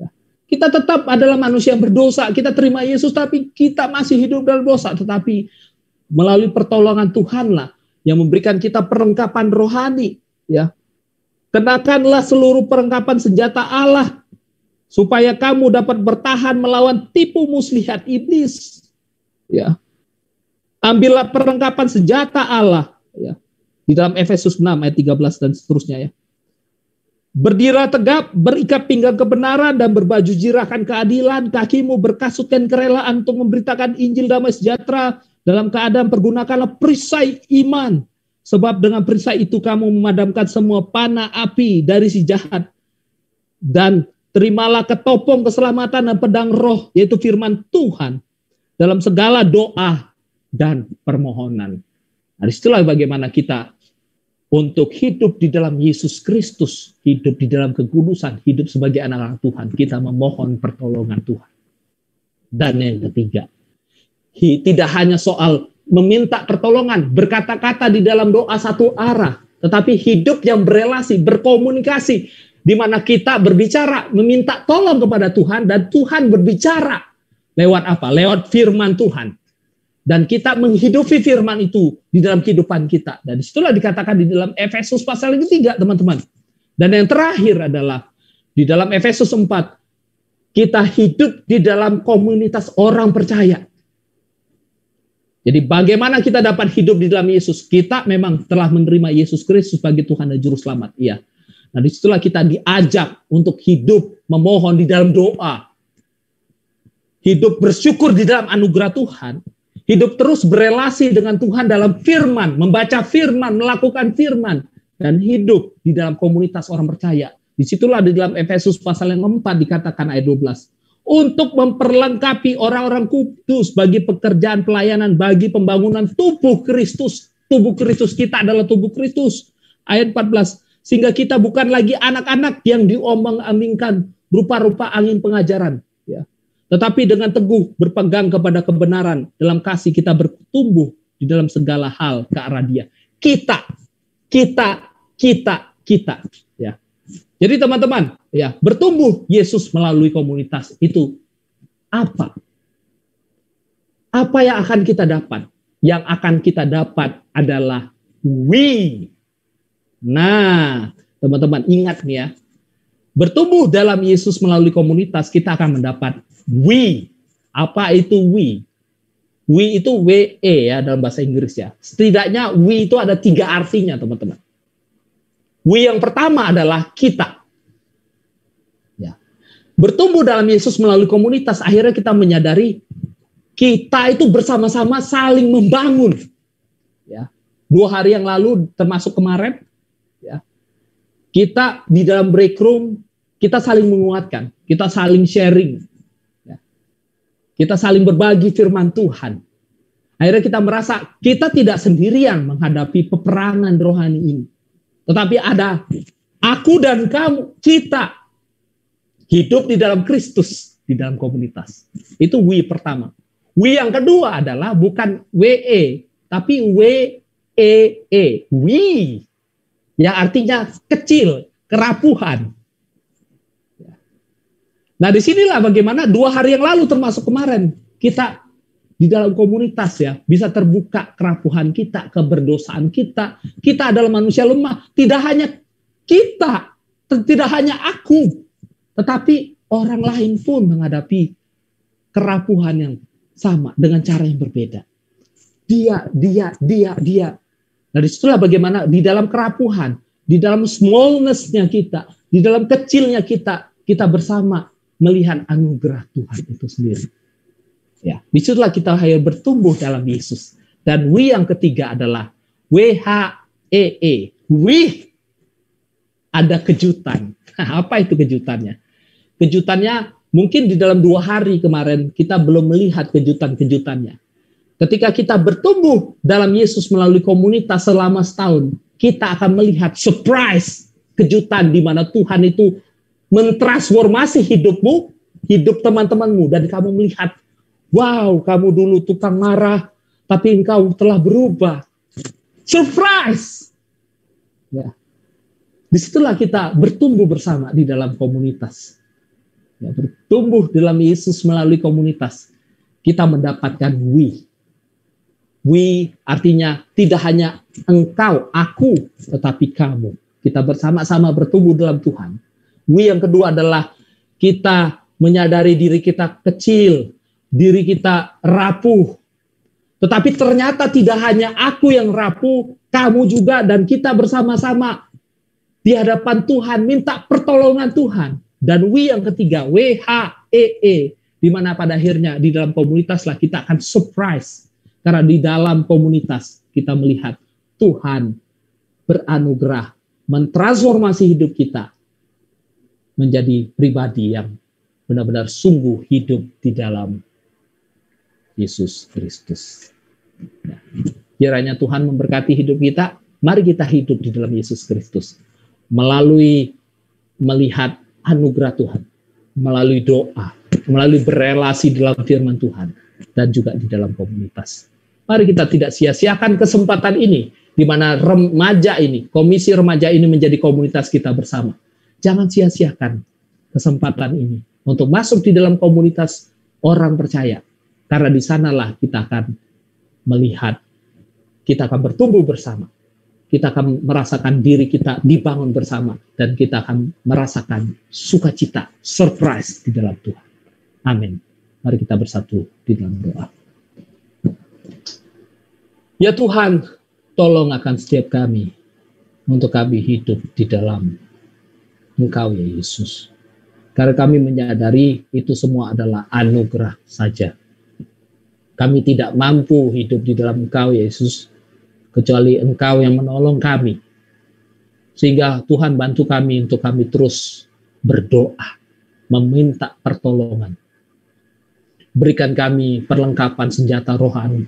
Ya, kita tetap adalah manusia yang berdosa. Kita terima Yesus, tapi kita masih hidup dalam dosa. Tetapi melalui pertolongan Tuhanlah yang memberikan kita perlengkapan rohani. Ya, kenakanlah seluruh perlengkapan senjata Allah supaya kamu dapat bertahan melawan tipu muslihat iblis. Ya, ambillah perlengkapan senjata Allah. Ya, di dalam Efesus 6 ayat 13 dan seterusnya ya. Berdirilah tegap, berikat pinggang kebenaran dan berbaju jirakan keadilan, kakimu berkasutkan kerelaan untuk memberitakan Injil damai sejahtera, dalam keadaan pergunakanlah perisai iman, sebab dengan perisai itu kamu memadamkan semua panah api dari si jahat. Dan terimalah ketopong keselamatan dan pedang roh, yaitu firman Tuhan, dalam segala doa dan permohonan. Nah, disitulah bagaimana kita untuk hidup di dalam Yesus Kristus, hidup di dalam kekudusan, hidup sebagai anak-anak Tuhan, kita memohon pertolongan Tuhan. Dan yang ketiga, tidak hanya soal meminta pertolongan, berkata-kata di dalam doa satu arah, tetapi hidup yang berelasi, berkomunikasi, di mana kita berbicara, meminta tolong kepada Tuhan, dan Tuhan berbicara lewat apa? Lewat firman Tuhan. Dan kita menghidupi firman itu di dalam kehidupan kita. Dan disitulah dikatakan di dalam Efesus pasal yang ketiga, teman-teman. Dan yang terakhir adalah di dalam Efesus 4, kita hidup di dalam komunitas orang percaya. Jadi bagaimana kita dapat hidup di dalam Yesus? Kita memang telah menerima Yesus Kristus sebagai Tuhan dan Juru Selamat. Iya. Nah, disitulah kita diajak untuk hidup memohon di dalam doa. Hidup bersyukur di dalam anugerah Tuhan. Hidup terus berelasi dengan Tuhan dalam firman, membaca firman, melakukan firman, dan hidup di dalam komunitas orang percaya. Disitulah di dalam Efesus pasal yang keempat dikatakan ayat 12. Untuk memperlengkapi orang-orang kudus bagi pekerjaan pelayanan, bagi pembangunan tubuh Kristus. Tubuh Kristus kita adalah tubuh Kristus. Ayat 14. Sehingga kita bukan lagi anak-anak yang diombang-ambingkan rupa-rupa angin pengajaran. Ya. Tetapi dengan teguh berpegang kepada kebenaran, dalam kasih kita bertumbuh di dalam segala hal ke arah Dia. Kita. Ya. Jadi teman-teman, ya, bertumbuh Yesus melalui komunitas itu apa? Apa yang akan kita dapat? Yang akan kita dapat adalah we. Nah, teman-teman ingat nih ya, bertumbuh dalam Yesus melalui komunitas kita akan mendapat we. Apa itu we? We itu W-E ya dalam bahasa Inggris ya. Setidaknya we itu ada 3 artinya teman-teman. We yang pertama adalah kita. Ya. bertumbuh dalam Yesus melalui komunitas, akhirnya kita menyadari kita itu bersama-sama saling membangun. Ya. 2 hari yang lalu, termasuk kemarin, ya, kita di dalam break room, kita saling menguatkan, kita saling sharing, ya. Kita saling berbagi firman Tuhan. Akhirnya kita merasa kita tidak sendirian menghadapi peperangan rohani ini. Tetapi ada aku dan kamu, kita hidup di dalam Kristus, di dalam komunitas. Itu we pertama. We yang kedua adalah bukan WE, tapi WEE. We. Yang artinya kecil, kerapuhan. Nah disinilah bagaimana 2 hari yang lalu termasuk kemarin, kita di dalam komunitas ya, bisa terbuka kerapuhan kita, keberdosaan kita. Kita adalah manusia lemah. Tidak hanya kita, tidak hanya aku, tetapi orang lain pun menghadapi kerapuhan yang sama dengan cara yang berbeda. Dia. Nah disitulah bagaimana di dalam kerapuhan, di dalam smallness-nya kita, di dalam kecilnya kita bersama melihat anugerah Tuhan itu sendiri. Ya, disitulah kita hanya bertumbuh dalam Yesus. Dan we yang ketiga adalah WHEE. We ada kejutan. Apa itu kejutannya? Kejutannya mungkin di dalam 2 hari kemarin kita belum melihat kejutan-kejutannya. Ketika kita bertumbuh dalam Yesus melalui komunitas selama setahun, kita akan melihat surprise, kejutan di mana Tuhan itu mentransformasi hidupmu, hidup teman-temanmu, dan kamu melihat, wow, kamu dulu tukang marah, tapi engkau telah berubah. Surprise! Ya. Disitulah kita bertumbuh bersama di dalam komunitas. Ya, bertumbuh dalam Yesus melalui komunitas. Kita mendapatkan we. We artinya tidak hanya engkau, aku, tetapi kamu. Kita bersama-sama bertumbuh dalam Tuhan. We yang kedua adalah kita menyadari diri kita kecil, diri kita rapuh. Tetapi ternyata tidak hanya aku yang rapuh, kamu juga dan kita bersama-sama di hadapan Tuhan minta pertolongan Tuhan. Dan we yang ketiga, WHEE, di mana pada akhirnya di dalam komunitas lah kita akan surprise. Karena di dalam komunitas kita melihat Tuhan beranugerah, mentransformasi hidup kita menjadi pribadi yang benar-benar sungguh hidup di dalam Yesus Kristus. Ya. Kiranya Tuhan memberkati hidup kita. Mari kita hidup di dalam Yesus Kristus. Melalui melihat anugerah Tuhan. Melalui doa. Melalui berelasi dalam firman Tuhan. Dan juga di dalam komunitas. Mari kita tidak sia-siakan kesempatan ini. Di mana remaja ini, komisi remaja ini menjadi komunitas kita bersama. Jangan sia-siakan kesempatan ini. Untuk masuk di dalam komunitas orang percaya. Karena di sanalah kita akan melihat, kita akan bertumbuh bersama. Kita akan merasakan diri kita dibangun bersama. Dan kita akan merasakan sukacita, surprise di dalam Tuhan. Amin. Mari kita bersatu di dalam doa. Ya Tuhan, tolong akan setiap kami, untuk kami hidup di dalam Engkau ya Yesus. Karena kami menyadari itu semua adalah anugerah saja. Kami tidak mampu hidup di dalam Engkau, Yesus, kecuali Engkau yang menolong kami. Sehingga Tuhan bantu kami untuk kami terus berdoa, meminta pertolongan. Berikan kami perlengkapan senjata rohani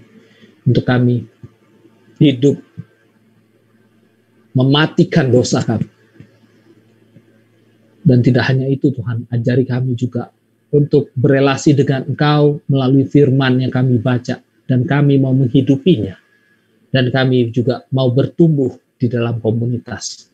untuk kami hidup, mematikan dosa kami. Dan tidak hanya itu Tuhan, ajari kami juga untuk berelasi dengan Engkau melalui firman yang kami baca. Dan kami mau menghidupinya. Dan kami juga mau bertumbuh di dalam komunitas.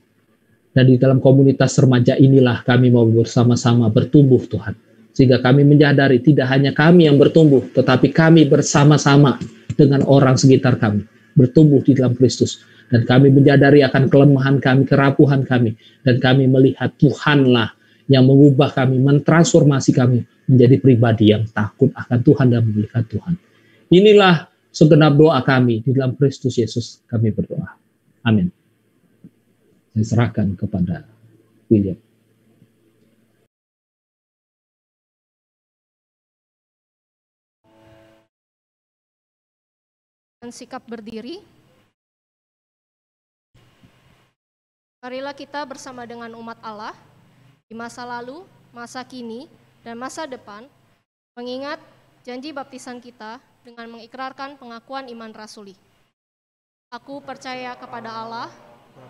Dan di dalam komunitas remaja inilah kami mau bersama-sama bertumbuh Tuhan. Sehingga kami menyadari tidak hanya kami yang bertumbuh, tetapi kami bersama-sama dengan orang sekitar kami. Bertumbuh di dalam Kristus. Dan kami menyadari akan kelemahan kami, kerapuhan kami. Dan kami melihat Tuhanlah yang mengubah kami, mentransformasi kami menjadi pribadi yang takut akan Tuhan dan memuliakan Tuhan. Inilah segenap doa kami di dalam Kristus Yesus kami berdoa. Amin. Saya serahkan kepada William. sikap berdiri. Marilah kita bersama dengan umat Allah di masa lalu, masa kini, dan masa depan mengingat janji baptisan kita dengan mengikrarkan pengakuan iman rasuli. Aku percaya kepada Allah,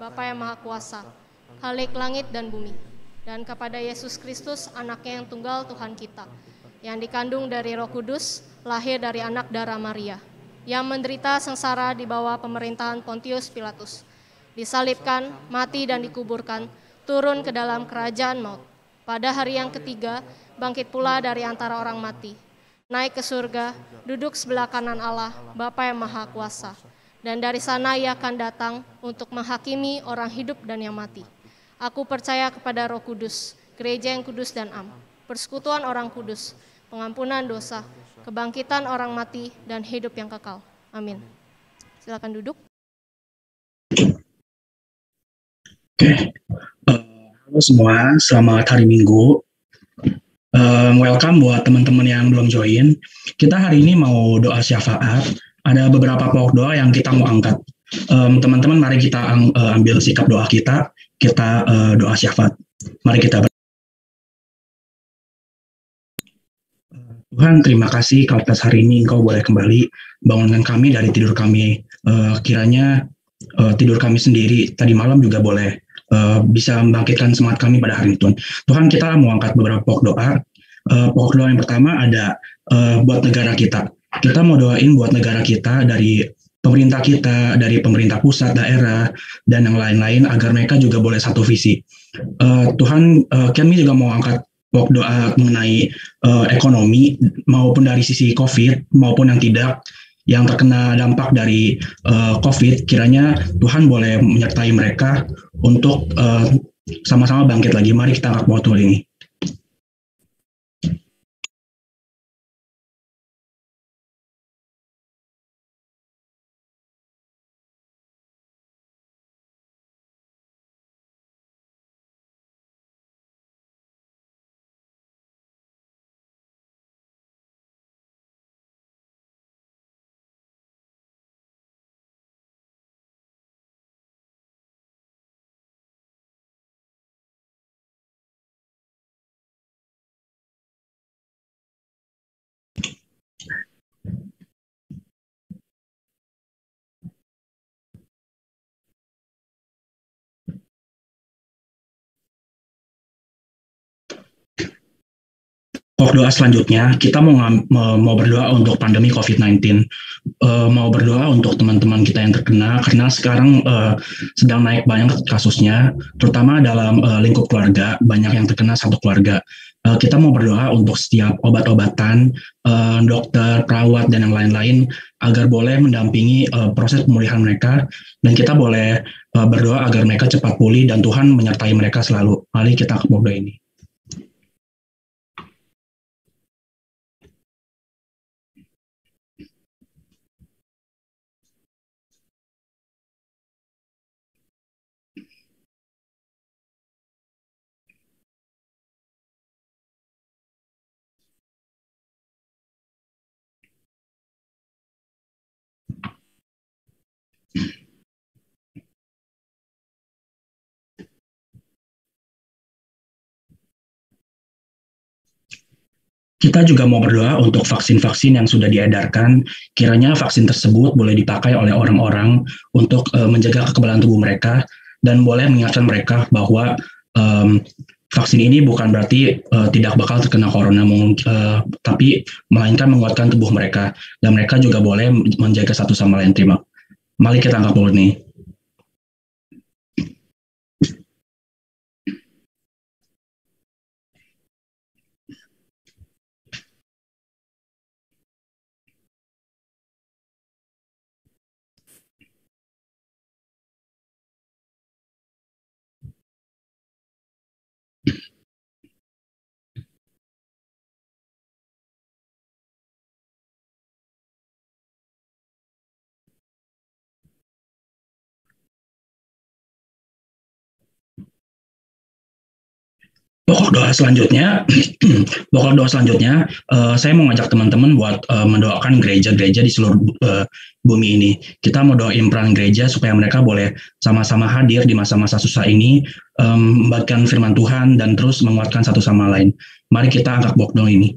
Bapa yang Maha Kuasa, Khalik langit dan bumi, dan kepada Yesus Kristus, Anaknya yang tunggal Tuhan kita, yang dikandung dari Roh Kudus, lahir dari anak darah Maria, yang menderita sengsara di bawah pemerintahan Pontius Pilatus, disalibkan, mati dan dikuburkan, turun ke dalam kerajaan maut. Pada hari yang ketiga, bangkit pula dari antara orang mati, naik ke surga, duduk sebelah kanan Allah, Bapa yang Maha Kuasa. Dan dari sana Ia akan datang untuk menghakimi orang hidup dan yang mati. Aku percaya kepada Roh Kudus, gereja yang kudus dan am, persekutuan orang kudus, pengampunan dosa, kebangkitan orang mati, dan hidup yang kekal. Amin. Silakan duduk. Oke, halo semua, selamat hari Minggu. Welcome buat teman-teman yang belum join. Kita hari ini mau doa syafaat. Ada beberapa pokok doa yang kita mau angkat. Teman-teman, mari kita ambil sikap doa kita. Kita doa syafaat. Mari kita Tuhan, terima kasih kalau atas hari ini Engkau boleh kembali bangunkan kami dari tidur kami. Kiranya tidur kami sendiri tadi malam juga boleh bisa membangkitkan semangat kami pada hari ini, Tuhan. Tuhan, kita mau angkat beberapa pokok doa. Pokok doa yang pertama ada buat negara kita. Kita mau doain buat negara kita, dari pemerintah kita, dari pemerintah pusat, daerah, dan yang lain-lain, agar mereka juga boleh satu visi. Tuhan, kami juga mau angkat pokok doa mengenai ekonomi, maupun dari sisi COVID, maupun yang tidak, yang terkena dampak dari COVID. Kiranya Tuhan boleh menyertai mereka untuk sama-sama bangkit lagi. Mari kita angkat pokok doa ini. Pokok doa selanjutnya, kita mau berdoa untuk pandemi COVID-19. Mau berdoa untuk teman-teman kita yang terkena, karena sekarang sedang naik banyak kasusnya, terutama dalam lingkup keluarga, banyak yang terkena satu keluarga. Kita mau berdoa untuk setiap obat-obatan, dokter, perawat, dan yang lain-lain, agar boleh mendampingi proses pemulihan mereka, dan kita boleh berdoa agar mereka cepat pulih, dan Tuhan menyertai mereka selalu. Mari kita berdoa ini. Kita juga mau berdoa untuk vaksin-vaksin yang sudah diedarkan. Kiranya vaksin tersebut boleh dipakai oleh orang-orang untuk menjaga kekebalan tubuh mereka, dan boleh mengingatkan mereka bahwa vaksin ini bukan berarti tidak bakal terkena corona, tapi melainkan menguatkan tubuh mereka, dan mereka juga boleh menjaga satu sama lain. Mari kita angkat dulu nih. Pokok doa selanjutnya, saya mau ngajak teman-teman buat mendoakan gereja-gereja di seluruh bumi ini. Kita mau doain peran gereja supaya mereka boleh sama-sama hadir di masa-masa susah ini, membagikan firman Tuhan dan terus menguatkan satu sama lain. Mari kita angkat pokok doa ini.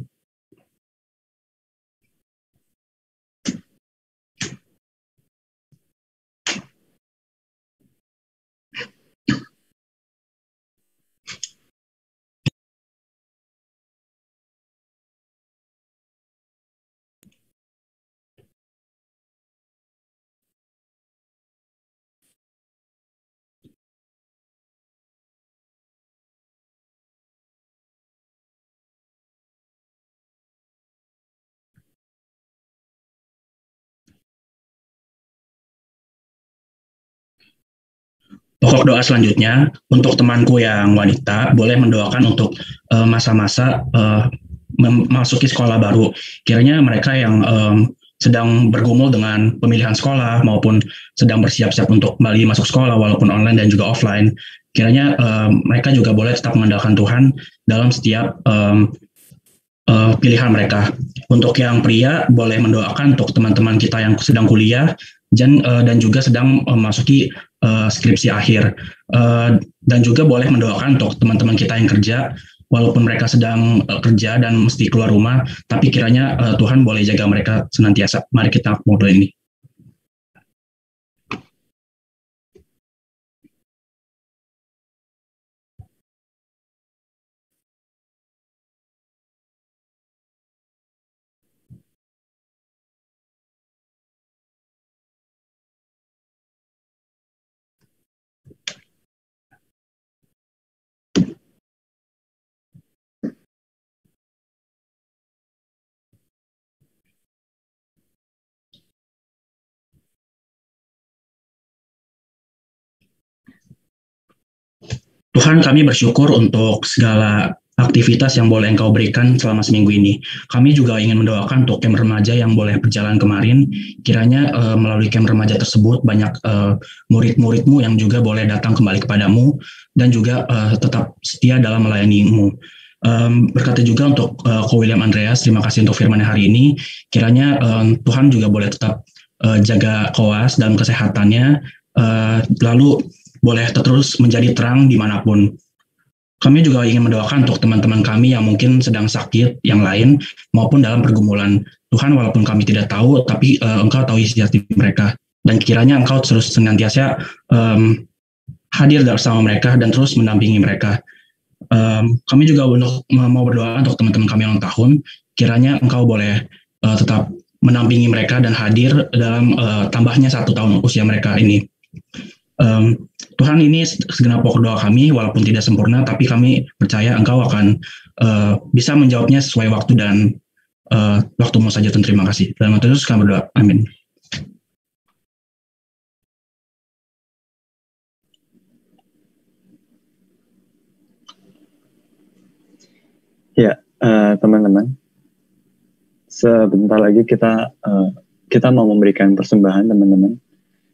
Pokok doa selanjutnya, untuk temanku yang wanita, boleh mendoakan untuk masa-masa memasuki sekolah baru. Kiranya mereka yang sedang bergumul dengan pemilihan sekolah maupun sedang bersiap-siap untuk kembali masuk sekolah walaupun online dan juga offline, kiranya mereka juga boleh tetap mengandalkan Tuhan dalam setiap pilihan mereka. Untuk yang pria, boleh mendoakan untuk teman-teman kita yang sedang kuliah dan juga sedang memasuki skripsi akhir, dan juga boleh mendoakan untuk teman-teman kita yang kerja, walaupun mereka sedang kerja dan mesti keluar rumah, tapi kiranya Tuhan boleh jaga mereka senantiasa. Mari kita berdoa ini. Tuhan, kami bersyukur untuk segala aktivitas yang boleh Engkau berikan selama seminggu ini. Kami juga ingin mendoakan untuk camp remaja yang boleh berjalan kemarin. Kiranya melalui camp remaja tersebut banyak murid-murid-Mu yang juga boleh datang kembali kepadamu dan juga tetap setia dalam melayani-Mu. Berkati juga untuk Ko William Andreas, terima kasih untuk firman hari ini. Kiranya Tuhan juga boleh tetap jaga Koas dalam kesehatannya, lalu boleh terus menjadi terang dimanapun. Kami juga ingin mendoakan untuk teman-teman kami yang mungkin sedang sakit, yang lain, maupun dalam pergumulan. Tuhan, walaupun kami tidak tahu, tapi Engkau tahu isi hati mereka. Dan kiranya Engkau terus senantiasa hadir bersama mereka dan terus mendampingi mereka. Kami juga mau berdoa untuk teman-teman kami yang ulang tahun. Kiranya Engkau boleh tetap mendampingi mereka dan hadir dalam tambahnya 1 tahun usia mereka ini. Tuhan, ini segenap pokok doa kami, walaupun tidak sempurna, tapi kami percaya Engkau akan bisa menjawabnya sesuai waktu dan waktu-Mu saja. Tuhan, terima kasih. Dalam nama Yesus kami berdoa. Amin. Ya, teman-teman, sebentar lagi kita mau memberikan persembahan, teman-teman.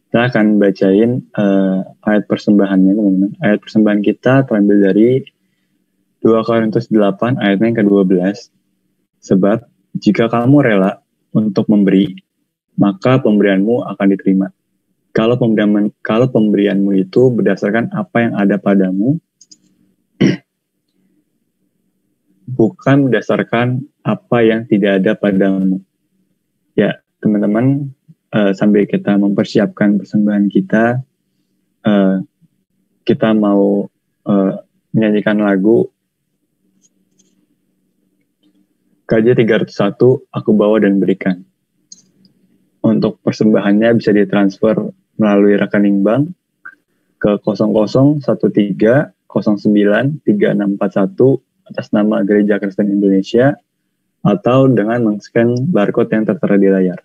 Kita akan bacain ayat persembahannya, teman-teman. Ayat persembahan kita terambil dari 2 Korintus 8 ayatnya yang ke-12. Sebab jika kamu rela untuk memberi, maka pemberianmu akan diterima. Kalau pemberianmu itu berdasarkan apa yang ada padamu, bukan berdasarkan apa yang tidak ada padamu. Ya, teman-teman, sambil kita mempersiapkan persembahan kita, kita mau menyanyikan lagu KJ 301, Aku Bawa dan Berikan. Untuk persembahannya bisa ditransfer melalui rekening bank ke 0013093641 atas nama Gereja Kristen Indonesia, atau dengan men-scan barcode yang tertera di layar.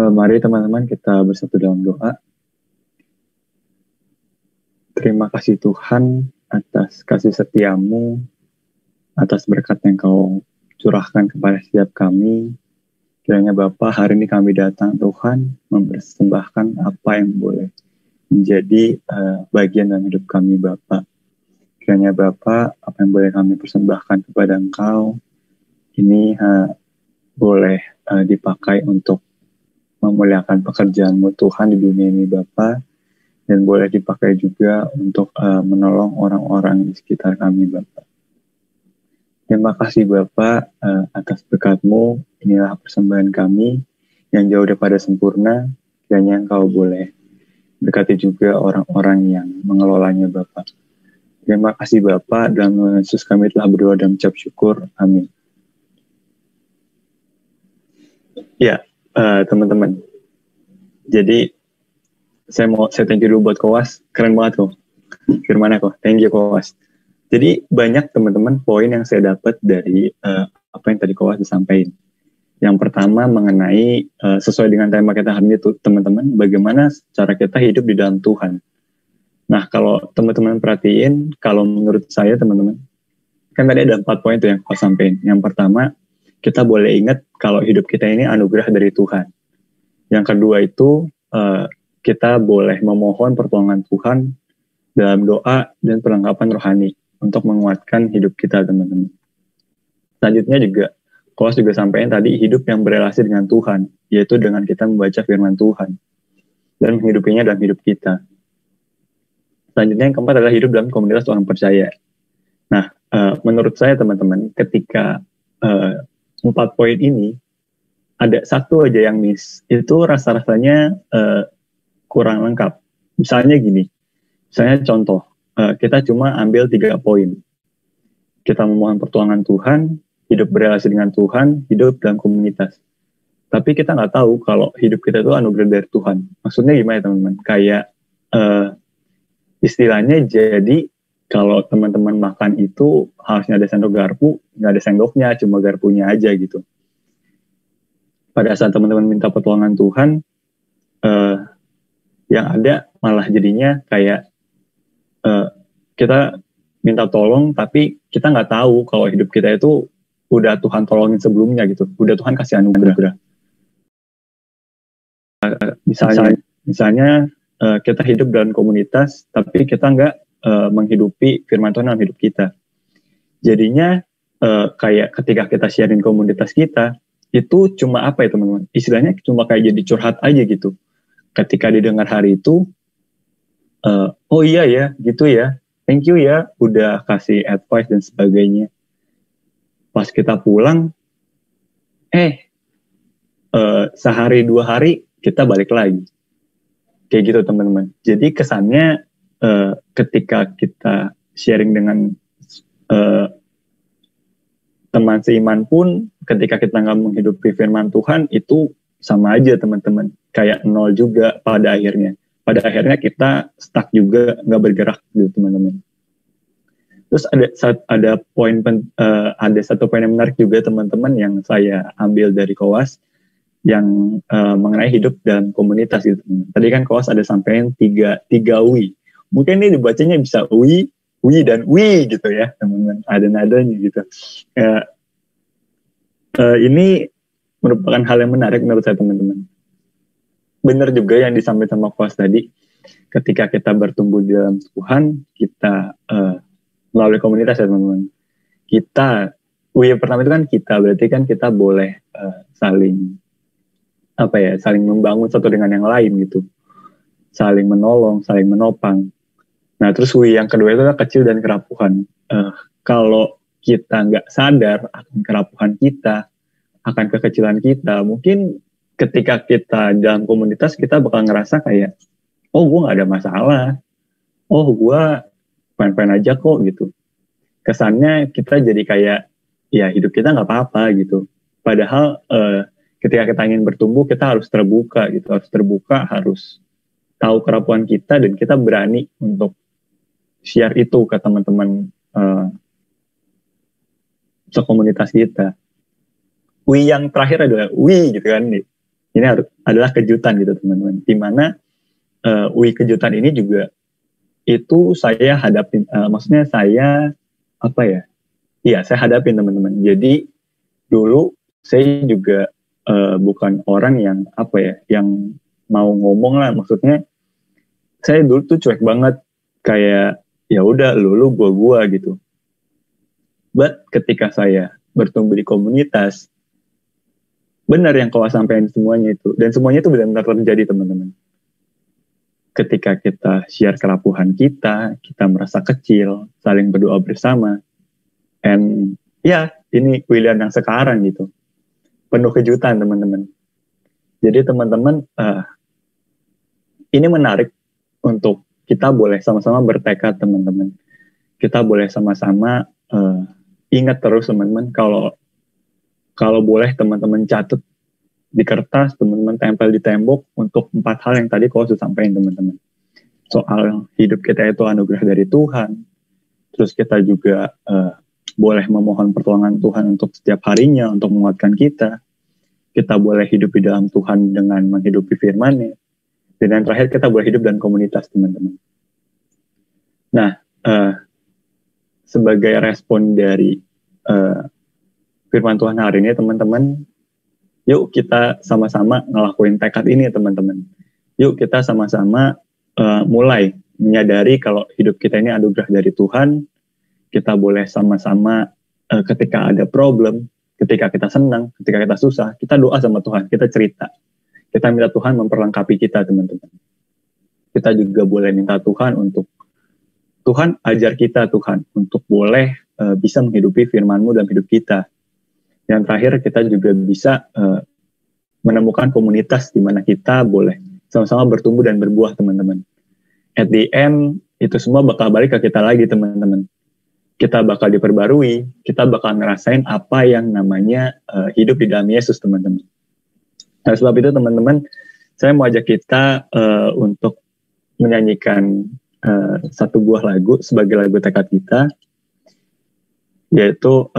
Mari teman-teman kita bersatu dalam doa. Terima kasih Tuhan atas kasih setiamu, atas berkat yang kau curahkan kepada setiap kami. Kiranya Bapa, hari ini kami datang Tuhan mempersembahkan apa yang boleh menjadi bagian dalam hidup kami Bapa. Kiranya Bapa, apa yang boleh kami persembahkan kepada Engkau, ini boleh dipakai untuk memuliakan pekerjaan-Mu Tuhan di dunia ini Bapa, dan boleh dipakai juga untuk menolong orang-orang di sekitar kami Bapa. Terima kasih Bapa atas berkat-Mu. Inilah persembahan kami yang jauh daripada sempurna. Kiranya Engkau boleh berkati juga orang-orang yang mengelolanya Bapa. Terima kasih Bapa, dalam nama Yesus kami telah berdoa dan mengucap syukur. Amin. Ya, teman-teman. Jadi saya thank you dulu buat Kowas, keren banget kok firmannya kok, thank you Kowas. Jadi banyak teman-teman poin yang saya dapat dari apa yang tadi Kowas disampaikan. Yang pertama mengenai sesuai dengan tema kita hari ini tuh teman-teman, bagaimana cara kita hidup di dalam Tuhan. Nah kalau teman-teman perhatiin, kalau menurut saya teman-teman, kan tadi ada 4 poin tuh yang Kowas sampaikan. Yang pertama, kita boleh ingat kalau hidup kita ini anugerah dari Tuhan. Yang kedua itu kita boleh memohon pertolongan Tuhan dalam doa dan perlengkapan rohani untuk menguatkan hidup kita teman-teman. Selanjutnya juga, Kowas juga sampaikan tadi hidup yang berelasi dengan Tuhan, yaitu dengan kita membaca firman Tuhan dan menghidupinya dalam hidup kita. Selanjutnya yang keempat adalah hidup dalam komunitas orang percaya. Nah, menurut saya teman-teman, ketika 4 poin ini, ada satu aja yang miss, itu rasa-rasanya kurang lengkap. Misalnya gini, misalnya contoh, kita cuma ambil 3 poin. Kita memohon pertolongan Tuhan, hidup berelasi dengan Tuhan, hidup dalam komunitas. Tapi kita nggak tahu kalau hidup kita itu anugerah dari Tuhan. Maksudnya gimana teman-teman? Kayak istilahnya jadi kalau teman-teman makan itu harusnya ada sendok garpu, nggak ada sendoknya, cuma garpunya aja gitu. Pada saat teman-teman minta pertolongan Tuhan, yang ada malah jadinya kayak kita minta tolong, tapi kita nggak tahu kalau hidup kita itu udah Tuhan tolongin sebelumnya gitu, udah Tuhan kasih anugerah. Misalnya kita hidup dalam komunitas, tapi kita nggak menghidupi firman Tuhan dalam hidup kita. Jadinya kayak ketika kita sharing komunitas kita, itu cuma apa ya teman-teman? Istilahnya cuma kayak jadi curhat aja gitu. Ketika didengar hari itu, oh iya ya, gitu ya, thank you ya, udah kasih advice dan sebagainya. Pas kita pulang, sehari 2 hari kita balik lagi. Kayak gitu teman-teman. Jadi kesannya ketika kita sharing dengan teman seiman pun, ketika kita nggak menghidupi firman Tuhan, itu sama aja teman-teman, kayak nol juga pada akhirnya. Pada akhirnya kita stuck juga, nggak bergerak gitu teman-teman. Terus ada satu poin yang menarik juga teman-teman yang saya ambil dari Kowas, yang mengenai hidup dalam komunitas gitu. Tadi kan Kowas ada sampaikan tiga wi. Mungkin ini dibacanya bisa wi dan wi gitu ya teman-teman. Ada nadanya gitu. Ini merupakan hal yang menarik menurut saya teman-teman. Benar juga yang disampaikan sama Kowas tadi. Ketika kita bertumbuh di dalam Tuhan, kita melalui komunitas ya teman-teman. Yang pertama itu kan kita, berarti kan kita boleh saling membangun satu dengan yang lain gitu. Saling menolong, saling menopang. Nah terus yang kedua itu adalah kecil dan kerapuhan. Kalau kita nggak sadar akan kerapuhan kita, akan kekecilan kita, mungkin ketika kita dalam komunitas kita bakal ngerasa kayak, oh gue nggak ada masalah, oh gue fine-fine aja kok gitu. Kesannya kita jadi kayak, ya hidup kita nggak apa-apa gitu. Padahal ketika kita ingin bertumbuh, kita harus terbuka gitu, harus tahu kerapuhan kita dan kita berani untuk share itu ke teman-teman sekomunitas kita. Yang terakhir adalah gitu kan nih. Ini adalah kejutan gitu teman-teman. Dimana UI kejutan ini juga itu saya hadapin, maksudnya saya apa ya? Iya, saya hadapin teman-teman. Jadi dulu saya juga bukan orang yang apa ya, yang mau ngomong lah. Maksudnya saya dulu tuh cuek banget, kayak ya udah lu gua gitu. But ketika saya bertumbuh di komunitas, benar yang kau sampaikan semuanya itu, dan semuanya itu benar-benar terjadi teman-teman. Ketika kita share kerapuhan kita merasa kecil, saling berdoa bersama, and ya ini William yang sekarang gitu, penuh kejutan teman-teman. Jadi teman-teman, ini menarik untuk kita boleh sama-sama bertekad teman-teman. Kita boleh sama-sama ingat terus teman-teman, kalau boleh teman-teman catat di kertas, teman-teman tempel di tembok untuk 4 hal yang tadi kau sudah sampaikan teman-teman. Soal hidup kita itu anugerah dari Tuhan, terus kita juga boleh memohon pertolongan Tuhan untuk setiap harinya, untuk menguatkan kita. Kita boleh hidup di dalam Tuhan dengan menghidupi firman-Nya. Dan yang terakhir, kita boleh hidup dalam komunitas teman-teman. Nah, sebagai respon dari firman Tuhan hari ini teman-teman, yuk kita sama-sama ngelakuin tekad ini teman-teman. Yuk kita sama-sama mulai menyadari kalau hidup kita ini anugerah dari Tuhan. Kita boleh sama-sama ketika ada problem, ketika kita senang, ketika kita susah, kita doa sama Tuhan, kita cerita. Kita minta Tuhan memperlengkapi kita teman-teman. Kita juga boleh minta Tuhan untuk Tuhan ajar kita Tuhan untuk boleh bisa menghidupi firman-Mu dalam hidup kita. Yang terakhir kita juga bisa menemukan komunitas di mana kita boleh sama-sama bertumbuh dan berbuah teman-teman. At the end itu semua bakal balik ke kita lagi teman-teman. Kita bakal diperbarui, kita bakal ngerasain apa yang namanya hidup di dalam Yesus teman-teman. Nah, sebab itu teman-teman, saya mau ajak kita untuk menyanyikan satu buah lagu sebagai lagu tekad kita, yaitu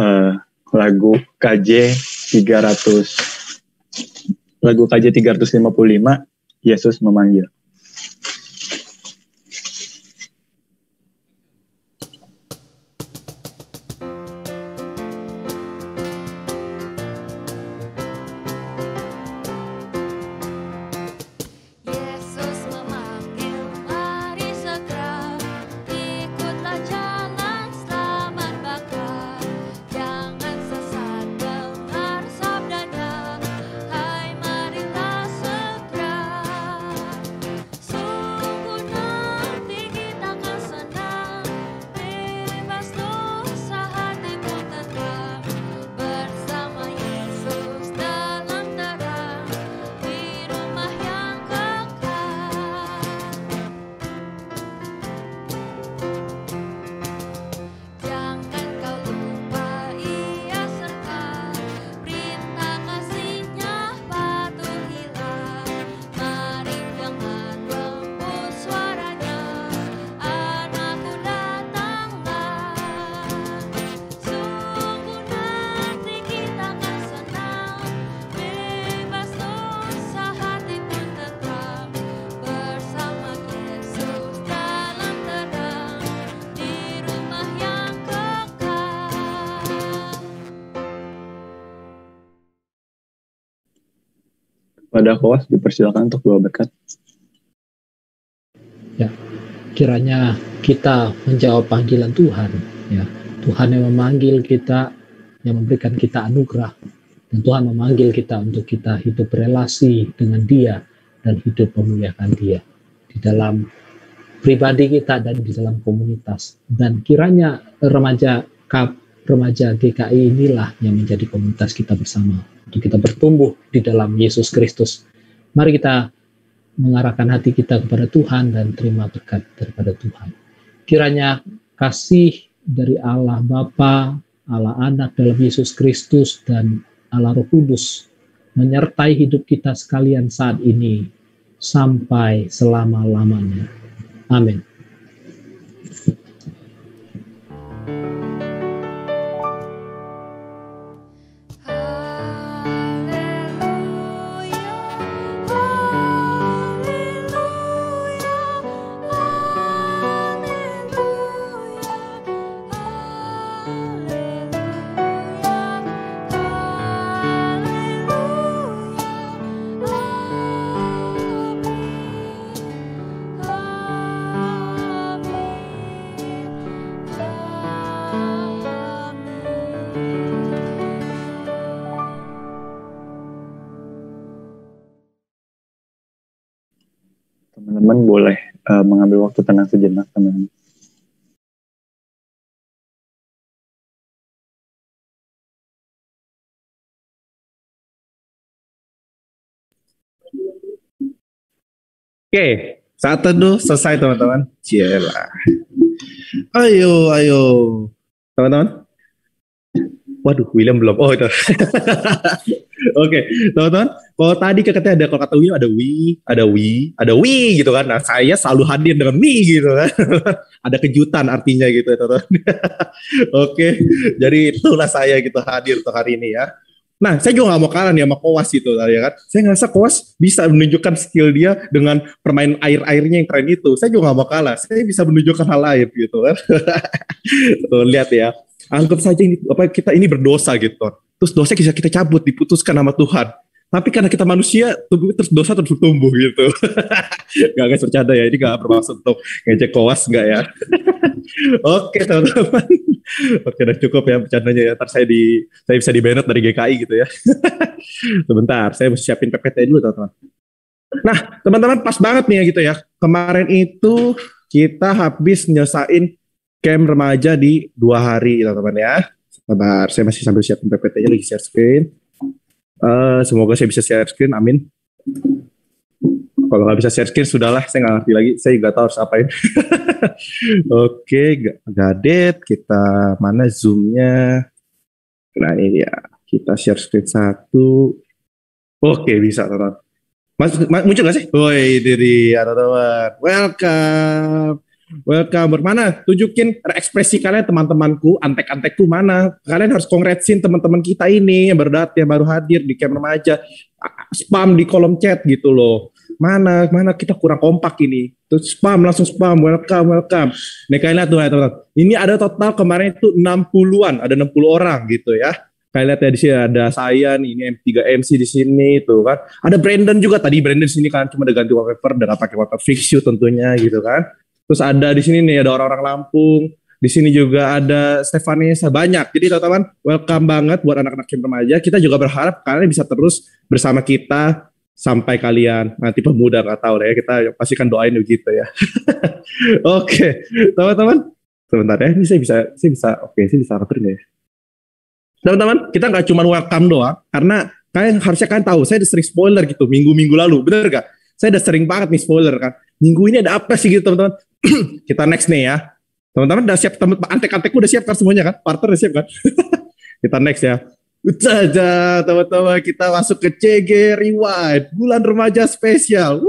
lagu KJ 355, Yesus Memanggil. Pada host dipersilakan untuk doa berkat. Ya, kiranya kita menjawab panggilan Tuhan. Ya, Tuhan yang memanggil kita, yang memberikan kita anugerah, dan Tuhan memanggil kita untuk kita hidup berelasi dengan Dia dan hidup memuliakan Dia di dalam pribadi kita dan di dalam komunitas. Dan kiranya remaja GKI inilah yang menjadi komunitas kita bersama, untuk kita bertumbuh di dalam Yesus Kristus. Mari kita mengarahkan hati kita kepada Tuhan dan terima berkat daripada Tuhan. Kiranya kasih dari Allah Bapa, Allah Anak dalam Yesus Kristus, dan Allah Roh Kudus menyertai hidup kita sekalian saat ini sampai selama-lamanya. Amin. Teman-teman boleh mengambil waktu tenang sejenak, teman-teman. Oke, saat teduh selesai teman-teman. Cielah. Ayo, teman-teman. Waduh, William belum. Oh, itu. Oke, teman-teman. Kalau tadi katanya ada, kalau kata William ada we gitu kan. Nah, saya selalu hadir dengan me gitu kan. Ada kejutan artinya gitu ya, teman-teman. Oke, jadi itulah saya gitu hadir untuk hari ini ya. Nah, saya juga gak mau kalah nih sama Kowas gitu ya kan. Saya ngerasa Kowas bisa menunjukkan skill dia dengan permain air-airnya yang keren itu. Saya juga gak mau kalah. Saya bisa menunjukkan hal lain gitu kan. Tuh, lihat ya. Anggap saja ini kita ini berdosa gitu. Terus dosa bisa kita cabut, diputuskan sama Tuhan. Tapi karena kita manusia, terus dosa terus tumbuh gitu. Gak guys, bercanda ya. Ini gak bermaksud untuk ngejek Kowas, gak ya. Oke teman-teman. Oke, udah cukup ya bercandanya ya. Ntar saya bisa di-banned dari GKI gitu ya. Sebentar, saya mesti siapin PPT dulu teman-teman. Nah, teman-teman pas banget nih ya gitu ya. Kemarin itu kita habis nyelesain camp remaja di 2 hari teman-teman ya. Sabar, saya masih sambil siapin PPT-nya lagi share screen. Semoga saya bisa share screen, amin. Kalau nggak bisa share screen, sudahlah, saya nggak ngerti lagi. Saya nggak tahu harus apain. Oke, Gadet, kita mana zoom-nya? Nah ini ya, kita share screen 1. Oke, bisa teman-teman. Muncul nggak sih? Woi, ini dia teman-teman. Welcome. Bermana? Tunjukin ekspresi kalian teman-temanku, antek-antekku mana? Kalian harus kongratsin teman-teman kita ini yang baru hadir di camp remaja. Spam di kolom chat gitu loh. Mana kita kurang kompak ini. Terus langsung spam, welcome. Nih kalian lihat tuh ya teman-teman. Ini ada total kemarin itu 60-an, ada 60 orang gitu ya. Kalian lihat ya di sini ada saya nih, ini M3MC di sini tuh kan. Ada Brandon juga tadi, Brandon di sini kan cuma ada ganti wallpaper dan pakai wallpaper fix you tentunya gitu kan. Terus ada di sini nih ada orang-orang Lampung. Di sini juga ada Stefanesa, banyak. Jadi teman-teman, welcome banget buat anak-anak camp remaja. Kita juga berharap kalian bisa terus bersama kita sampai kalian nanti pemuda, nggak tahu deh, kita pastikan doain begitu ya. Oke, teman-teman. Sebentar ya, ini saya bisa atur ya. Teman-teman, kita nggak cuma welcome doang, karena harusnya kalian tahu, saya udah sering spoiler gitu minggu-minggu lalu, bener gak? Saya udah sering banget nih spoiler kan. Minggu ini ada apa sih gitu teman-teman? Kita next nih ya. Teman-teman udah siap, antek-antekku udah siap kan semuanya kan? Partner udah siap kan? Kita next ya. Udah teman-teman, kita masuk ke CG Rewind bulan remaja spesial.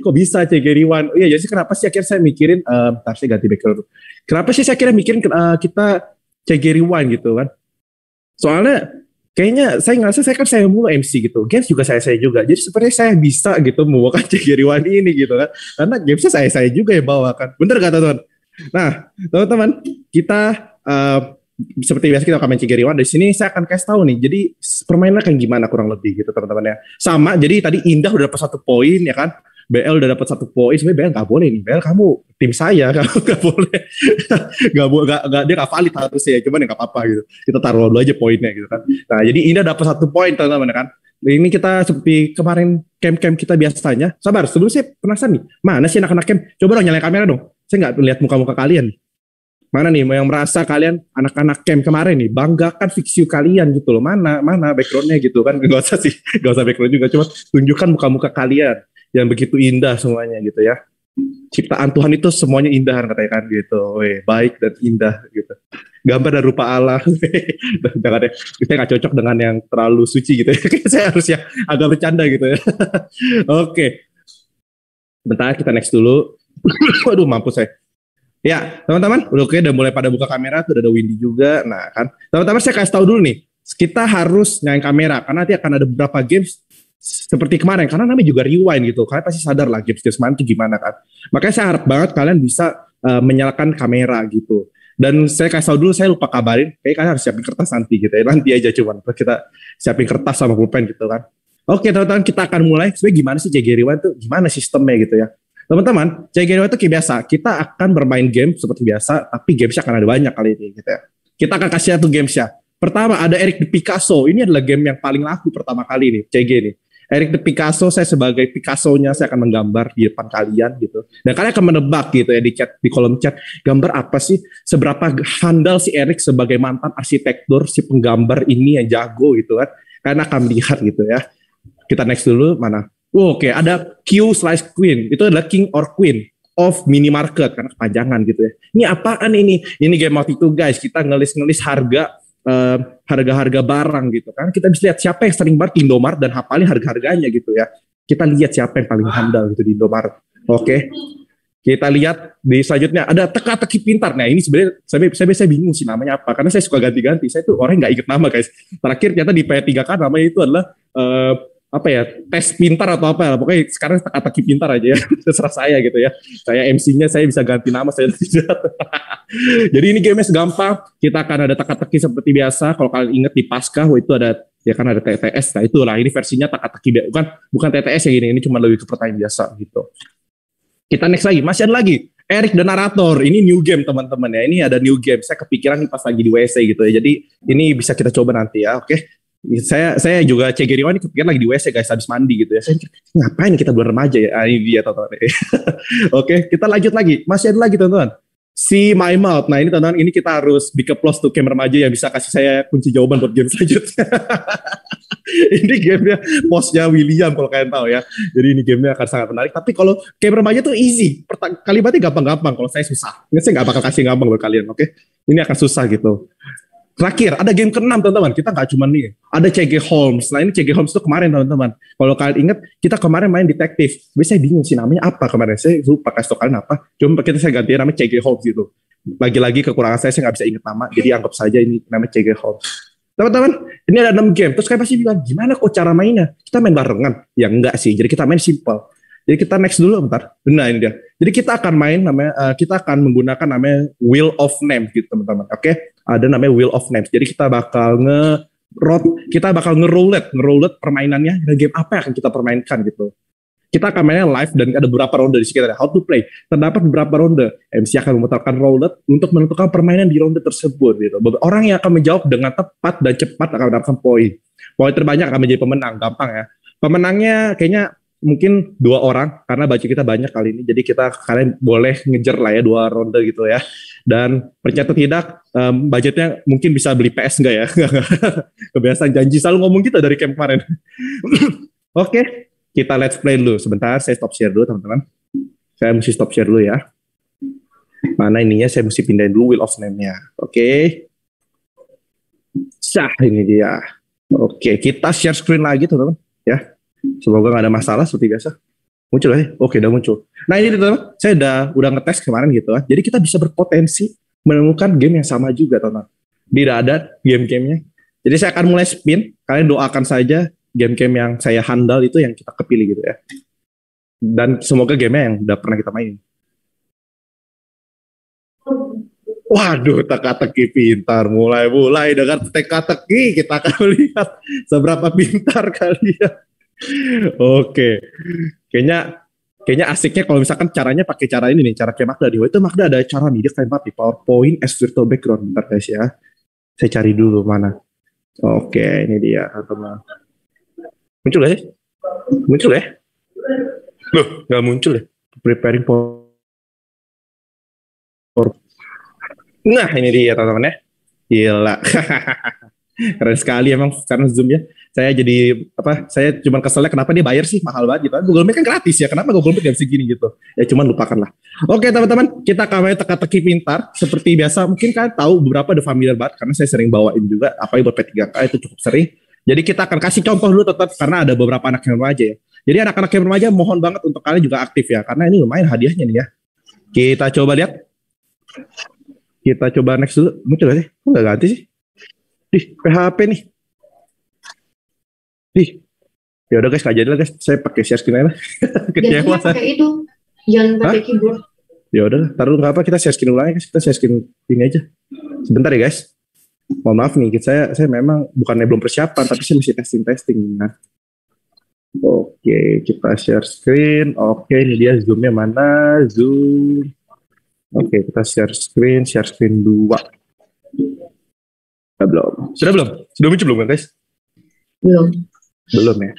Kok bisa CG Rewind? Oh iya, jadi kenapa sih akhirnya saya mikirin saya ganti background. Kenapa sih saya akhirnya mikirin kita CG Rewind gitu kan? Soalnya kayaknya saya ngerasa saya mulu MC gitu. Games juga saya juga. Jadi sepertinya saya bisa gitu membawakan CG Rewind ini gitu kan. Karena gamesnya saya juga yang bawakan. Bener gak teman-teman? Nah, teman-teman, kita seperti biasa kita akan main CG Rewind. Di sini saya akan kasih tahu nih. Jadi permainan kan gimana kurang lebih gitu teman-teman ya. Sama, jadi tadi Indah udah dapat 1 poin ya kan. BL udah dapat 1 poin. Sebenarnya BL nggak boleh nih. BL kamu tim saya, kamu nggak boleh. Nggak dia nggak valid harusnya. Cuman ya nggak apa-apa gitu. Kita taruh dulu aja poinnya gitu kan. Nah jadi Indah dapat 1 poin teman-teman kan. Ini kita seperti kemarin camp kita biasanya. Sabar, sebelum saya penasaran nih. Mana sih anak-anak camp? Coba dong nyalain kamera dong. Saya nggak lihat muka-muka kalian nih. Mana nih yang merasa kalian anak-anak camp kemarin nih banggakan fiksi kalian gitu loh, mana backgroundnya gitu kan, gak usah background juga, cuma tunjukkan muka-muka kalian yang begitu indah semuanya gitu ya. Ciptaan Tuhan itu semuanya indah katanya kan gitu, baik dan indah gitu, gambar dan rupa Allah. Jangan deh, saya nggak cocok dengan yang terlalu suci gitu ya. Saya harus yang agak bercanda gitu ya. Oke, bentar kita next dulu. Waduh mampus saya. Ya, teman-teman, udah mulai pada buka kamera, tuh udah ada Windy juga. Nah, kan, teman-teman saya kasih tahu dulu nih, kita harus nyalain kamera karena nanti akan ada beberapa games seperti kemarin, karena namanya juga rewind gitu. Kalian pasti sadar lah games kemarin itu gimana kan. Makanya saya harap banget kalian bisa menyalakan kamera gitu. Dan saya kasih tahu dulu, saya lupa kabarin, kayak kalian harus siapin kertas nanti gitu ya. Nanti aja cuman kita siapin kertas sama pulpen gitu kan. Oke, teman-teman, kita akan mulai. Sebenarnya gimana sih CG Rewind tuh? Gimana sistemnya gitu ya? Teman-teman, CGRW itu kayak biasa. Kita akan bermain game seperti biasa, tapi gamesnya akan ada banyak kali ini. Gitu ya. Kita akan kasih satu gamesnya. Pertama ada Eric the Picasso. Ini adalah game yang paling laku pertama kali nih, CG nih. Eric the Picasso, saya sebagai Picasso-nya saya akan menggambar di depan kalian gitu. Dan kalian akan menebak gitu ya di kolom chat, gambar apa sih, seberapa handal si Eric sebagai mantan arsitektur, si penggambar ini yang jago gitu kan. Kalian akan melihat gitu ya. Kita next dulu, mana? Oke, ada Q Slice Queen. Itu adalah King or Queen of minimarket, karena kepanjangan gitu ya. Ini apaan ini? Ini game waktu itu guys, kita ngelis harga-harga barang gitu kan. Kita bisa lihat siapa yang sering banget di Indomaret dan hafalin harga-harganya gitu ya. Kita lihat siapa yang paling handal gitu di Indomaret. Oke. Kita lihat di selanjutnya ada teka-teki pintar. Nah ini sebenarnya saya bingung sih namanya apa, karena saya suka ganti-ganti. Saya tuh orang nggak inget nama guys. Terakhir ternyata di P3K namanya itu adalah apa ya, tes pintar atau apa, pokoknya sekarang teka-teki pintar aja ya. Terserah saya gitu ya. Saya MC-nya, saya bisa ganti nama, saya tidak. Jadi ini game-nya segampang. Kita akan ada teka-teki seperti biasa. Kalau kalian ingat di Pasca, itu ada ya kan ada TTS. Nah itulah, ini versinya teka-teki, bukan TTS ya ini cuma lebih ke pertanyaan biasa gitu. Kita next lagi, masih ada lagi Eric the Narrator. Ini new game teman-teman ya. Ini ada new game. Saya kepikiran nih pas lagi di WC gitu ya. Jadi ini bisa kita coba nanti ya. Oke. Saya juga CGRW ini kepikiran lagi di WC guys, habis mandi gitu ya. Saya ngapain kita bulan remaja ya? Ini dia teman-teman. Oke, kita lanjut lagi. Masih ada lagi teman-teman. Si My Mouth. Nah ini teman-teman, ini kita harus big applause tuh game remaja yang bisa kasih saya kunci jawaban buat game selanjutnya. Ini gamenya posnya William kalau kalian tahu ya. Jadi ini gamenya akan sangat menarik. Tapi kalau game remaja tuh easy. Kalimatnya gampang-gampang. Kalau saya susah. Ini saya nggak bakal kasih gampang buat kalian. Oke? Ini akan susah gitu. Terakhir, ada game ke-6 teman-teman. Kita nggak cuma nih. Ada CG Holmes. Nah ini CG Holmes itu kemarin teman-teman. Kalau kalian ingat, kita kemarin main detektif. Tapi saya bingung sih namanya apa kemarin. Saya lupa kasih tau kalian apa. Cuma saya ganti namanya CG Holmes gitu. Lagi-lagi kekurangan saya nggak bisa ingat nama. Jadi anggap saja ini namanya CG Holmes. Teman-teman, ini ada 6 game. Terus kalian pasti bilang, gimana kok cara mainnya? Kita main barengan? Ya enggak sih. Jadi kita main simple. Jadi kita next dulu bentar. Nah ini dia. Jadi kita akan main kita akan menggunakan namanya Wheel of Names gitu teman-teman. Oke? Ada namanya Wheel of Names. Jadi kita bakal nge-roulette permainannya. Game apa yang akan kita permainkan gitu. Kita akan mainnya live dan ada beberapa ronde di sekitar how to play. Terdapat beberapa ronde. MC akan memutarkan roulette untuk menentukan permainan di ronde tersebut gitu. Orang yang akan menjawab dengan tepat dan cepat akan mendapatkan poin. Poin terbanyak akan menjadi pemenang. Gampang ya. Pemenangnya kayaknya mungkin 2 orang karena baju kita banyak kali ini, jadi kalian boleh ngejar lah ya 2 ronde gitu ya. Dan percaya tidak, budgetnya mungkin bisa beli PS enggak ya? Kebiasaan janji selalu ngomong kita dari camp kemarin. Oke, kita let's play dulu sebentar. Saya stop share dulu teman-teman. Saya mesti stop share dulu ya. Mana ininya, saya mesti pindahin dulu Wheel of Name-nya. Oke. Ini dia. Oke, kita share screen lagi teman-teman ya. Semoga nggak ada masalah seperti biasa. Muncul ya? Oke, udah muncul. Nah ini teman-teman, saya udah ngetes kemarin gitu kan. Jadi kita bisa berpotensi menemukan game yang sama juga teman-teman. Tidak ada game-gamenya. Jadi saya akan mulai spin. Kalian doakan saja game-game yang saya handal itu yang kita kepilih gitu ya. Dan semoga gamenya yang udah pernah kita mainin. Waduh, teka-teki pintar. Mulai dengan teka-teki kita akan melihat seberapa pintar kalian. Oke, kayaknya asiknya kalau misalkan caranya pakai cara ini nih, cara kayak Magda itu Magda ada cara nih, dia kayak di PowerPoint as virtual background. Bentar guys ya, saya cari dulu mana. Oke, ini dia teman. Muncul ya? Muncul ya? Loh, nggak muncul ya? Preparing for. Nah, ini dia teman-teman ya. Gila. Keren sekali emang karena Zoom ya. Saya cuma keselnya kenapa dia bayar sih, mahal banget gitu. Google Meet kan gratis ya, kenapa Google Meet jam segini gitu. Ya cuman lupakan lah. Oke teman-teman, kita akan main teka-teki pintar. Seperti biasa, mungkin kalian tahu beberapa udah familiar banget, karena saya sering bawain juga, apalagi buat P3K itu cukup sering. Jadi kita akan kasih contoh dulu tetap, karena ada beberapa anak yang remaja ya. Jadi anak-anak yang remaja mohon banget untuk kalian juga aktif ya, karena ini lumayan hadiahnya nih ya. Kita coba lihat. Kita coba next dulu. Muncul gak sih? Kok nggak ganti sih? PHP nih. Ya udah guys, nggak jadi lah guys. Saya pakai share screen aja. Kecewa saya. Pakai itu, jangan pakai keyboard. Ya udah, taruh nggak apa, kita share screen ulang guys. Kita share screen ini aja. Sebentar ya guys. Mohon maaf nih, saya memang bukannya belum persiapan, tapi saya masih testing. Nah. Oh. Oke, kita share screen. Oke, ini dia Zoom-nya mana? Zoom. Oke, kita share screen 2. Belum. Sudah belum? Sudah muncul belum, guys? Belum. Belum ya.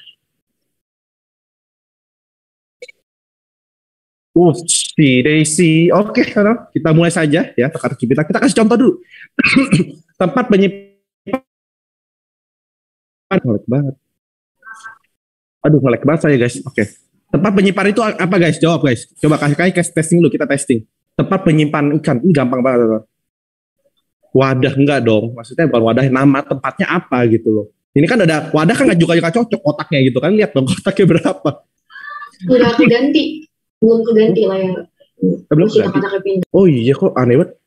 Si Daisy. Oke, kita mulai saja ya. Kita kasih contoh dulu. Tempat penyimpanan. Ngelek banget. Aduh, ngelek banget saya, guys. Oke. Tempat penyimpanan itu apa, guys? Jawab, guys. Coba kasih testing dulu, kita testing. Tempat penyimpanan ikan. Ini gampang banget. Wadah enggak dong. Maksudnya bukan wadah, nama tempatnya apa gitu loh. Ini kan ada wadah kan juga cocok kotaknya gitu kan. Lihat dong kotaknya berapa. Udah keganti. Belum keganti lah yang belum keganti. Oh iya, kok aneh banget.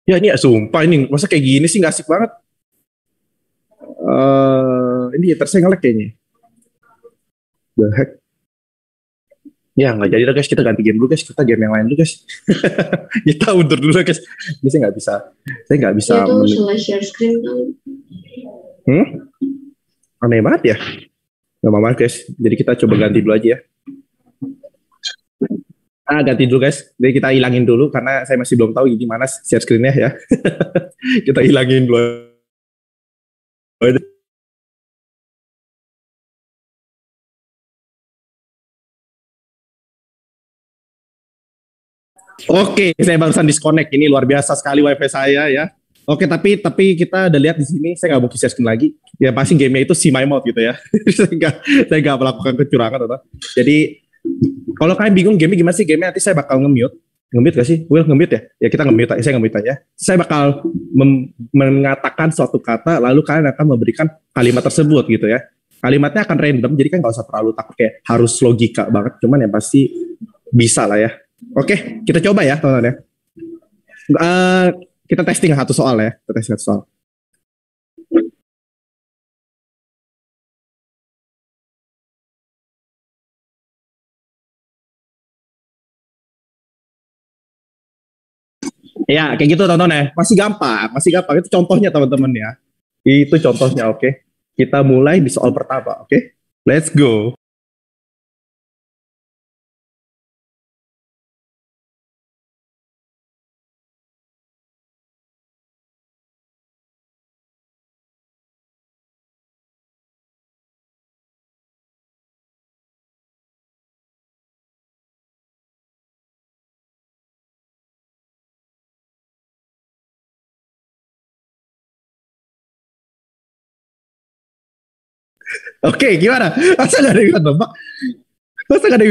Ya ini sumpah ini masa kayak gini sih, nggak asik banget. Ini terus nge-lag kayaknya. The heck. Ya nggak jadi lah, guys, kita ganti game dulu, guys, kita game yang lain dulu, guys. Kita undur dulu, guys. Ini saya nggak bisa ya tuh salah share screen kan. Aneh banget ya. Nggak apa-apa, guys, jadi kita coba ganti dulu aja ya. Ganti dulu, guys. Jadi kita hilangin dulu karena saya masih belum tahu gimana share screen-nya ya. Kita hilangin dulu. Oke, saya barusan disconnect. Ini luar biasa sekali wifi saya ya. Oke, tapi kita udah lihat di sini. Saya nggak mau share screen lagi. Ya pasti gamenya itu see my mouth gitu ya. saya nggak melakukan kecurangan, atau. Jadi kalau kalian bingung gamenya gimana sih, gamenya nanti saya bakal nge-mute gak sih? Will nge-mute ya? Ya kita nge-mute, saya nge-mute aja. Saya bakal mengatakan suatu kata, lalu kalian akan memberikan kalimat tersebut gitu ya. Kalimatnya akan random, jadi kan gak usah terlalu takut kayak harus logika banget, cuman yang pasti bisa lah ya. Oke, kita coba ya teman-teman ya. Kita testing satu soal ya, kita testing satu soal. Ya, kayak gitu teman-teman ya. Masih gampang. Itu contohnya teman-teman ya. Itu contohnya, oke. Kita mulai di soal pertama, oke. Let's go. Oke, gimana? Masa gak ada yang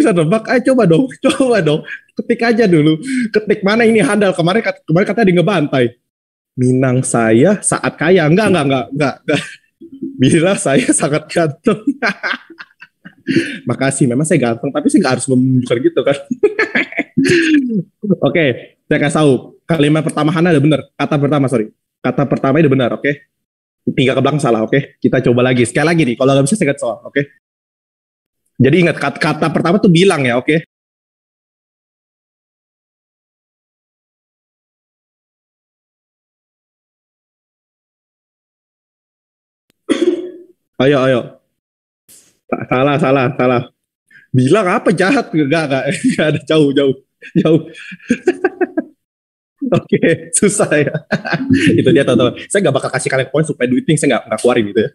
bisa nebak? Ayo coba dong. Ketik aja dulu. Ketik mana ini handal. Kemarin katanya di ngebantai. Minang saya saat kaya. Enggak. Bila saya sangat ganteng. Makasih, memang saya ganteng, tapi saya nggak harus menunjukkan gitu kan. Oke, saya kasih tahu. Kalimat pertama Hana ada benar. Kata pertama itu benar, oke. 3 ke belakang salah, oke. Kita coba lagi. Sekali lagi nih, kalau nggak bisa saya ganti soal, oke. Jadi ingat, kata pertama tuh bilang ya, oke. Ayo. Salah. Bilang apa jahat? Enggak ada, jauh. Oke, susah ya. Itu dia teman-teman. Saya nggak bakal kasih kalian poin supaya duiting saya nggak keluarin gitu ya.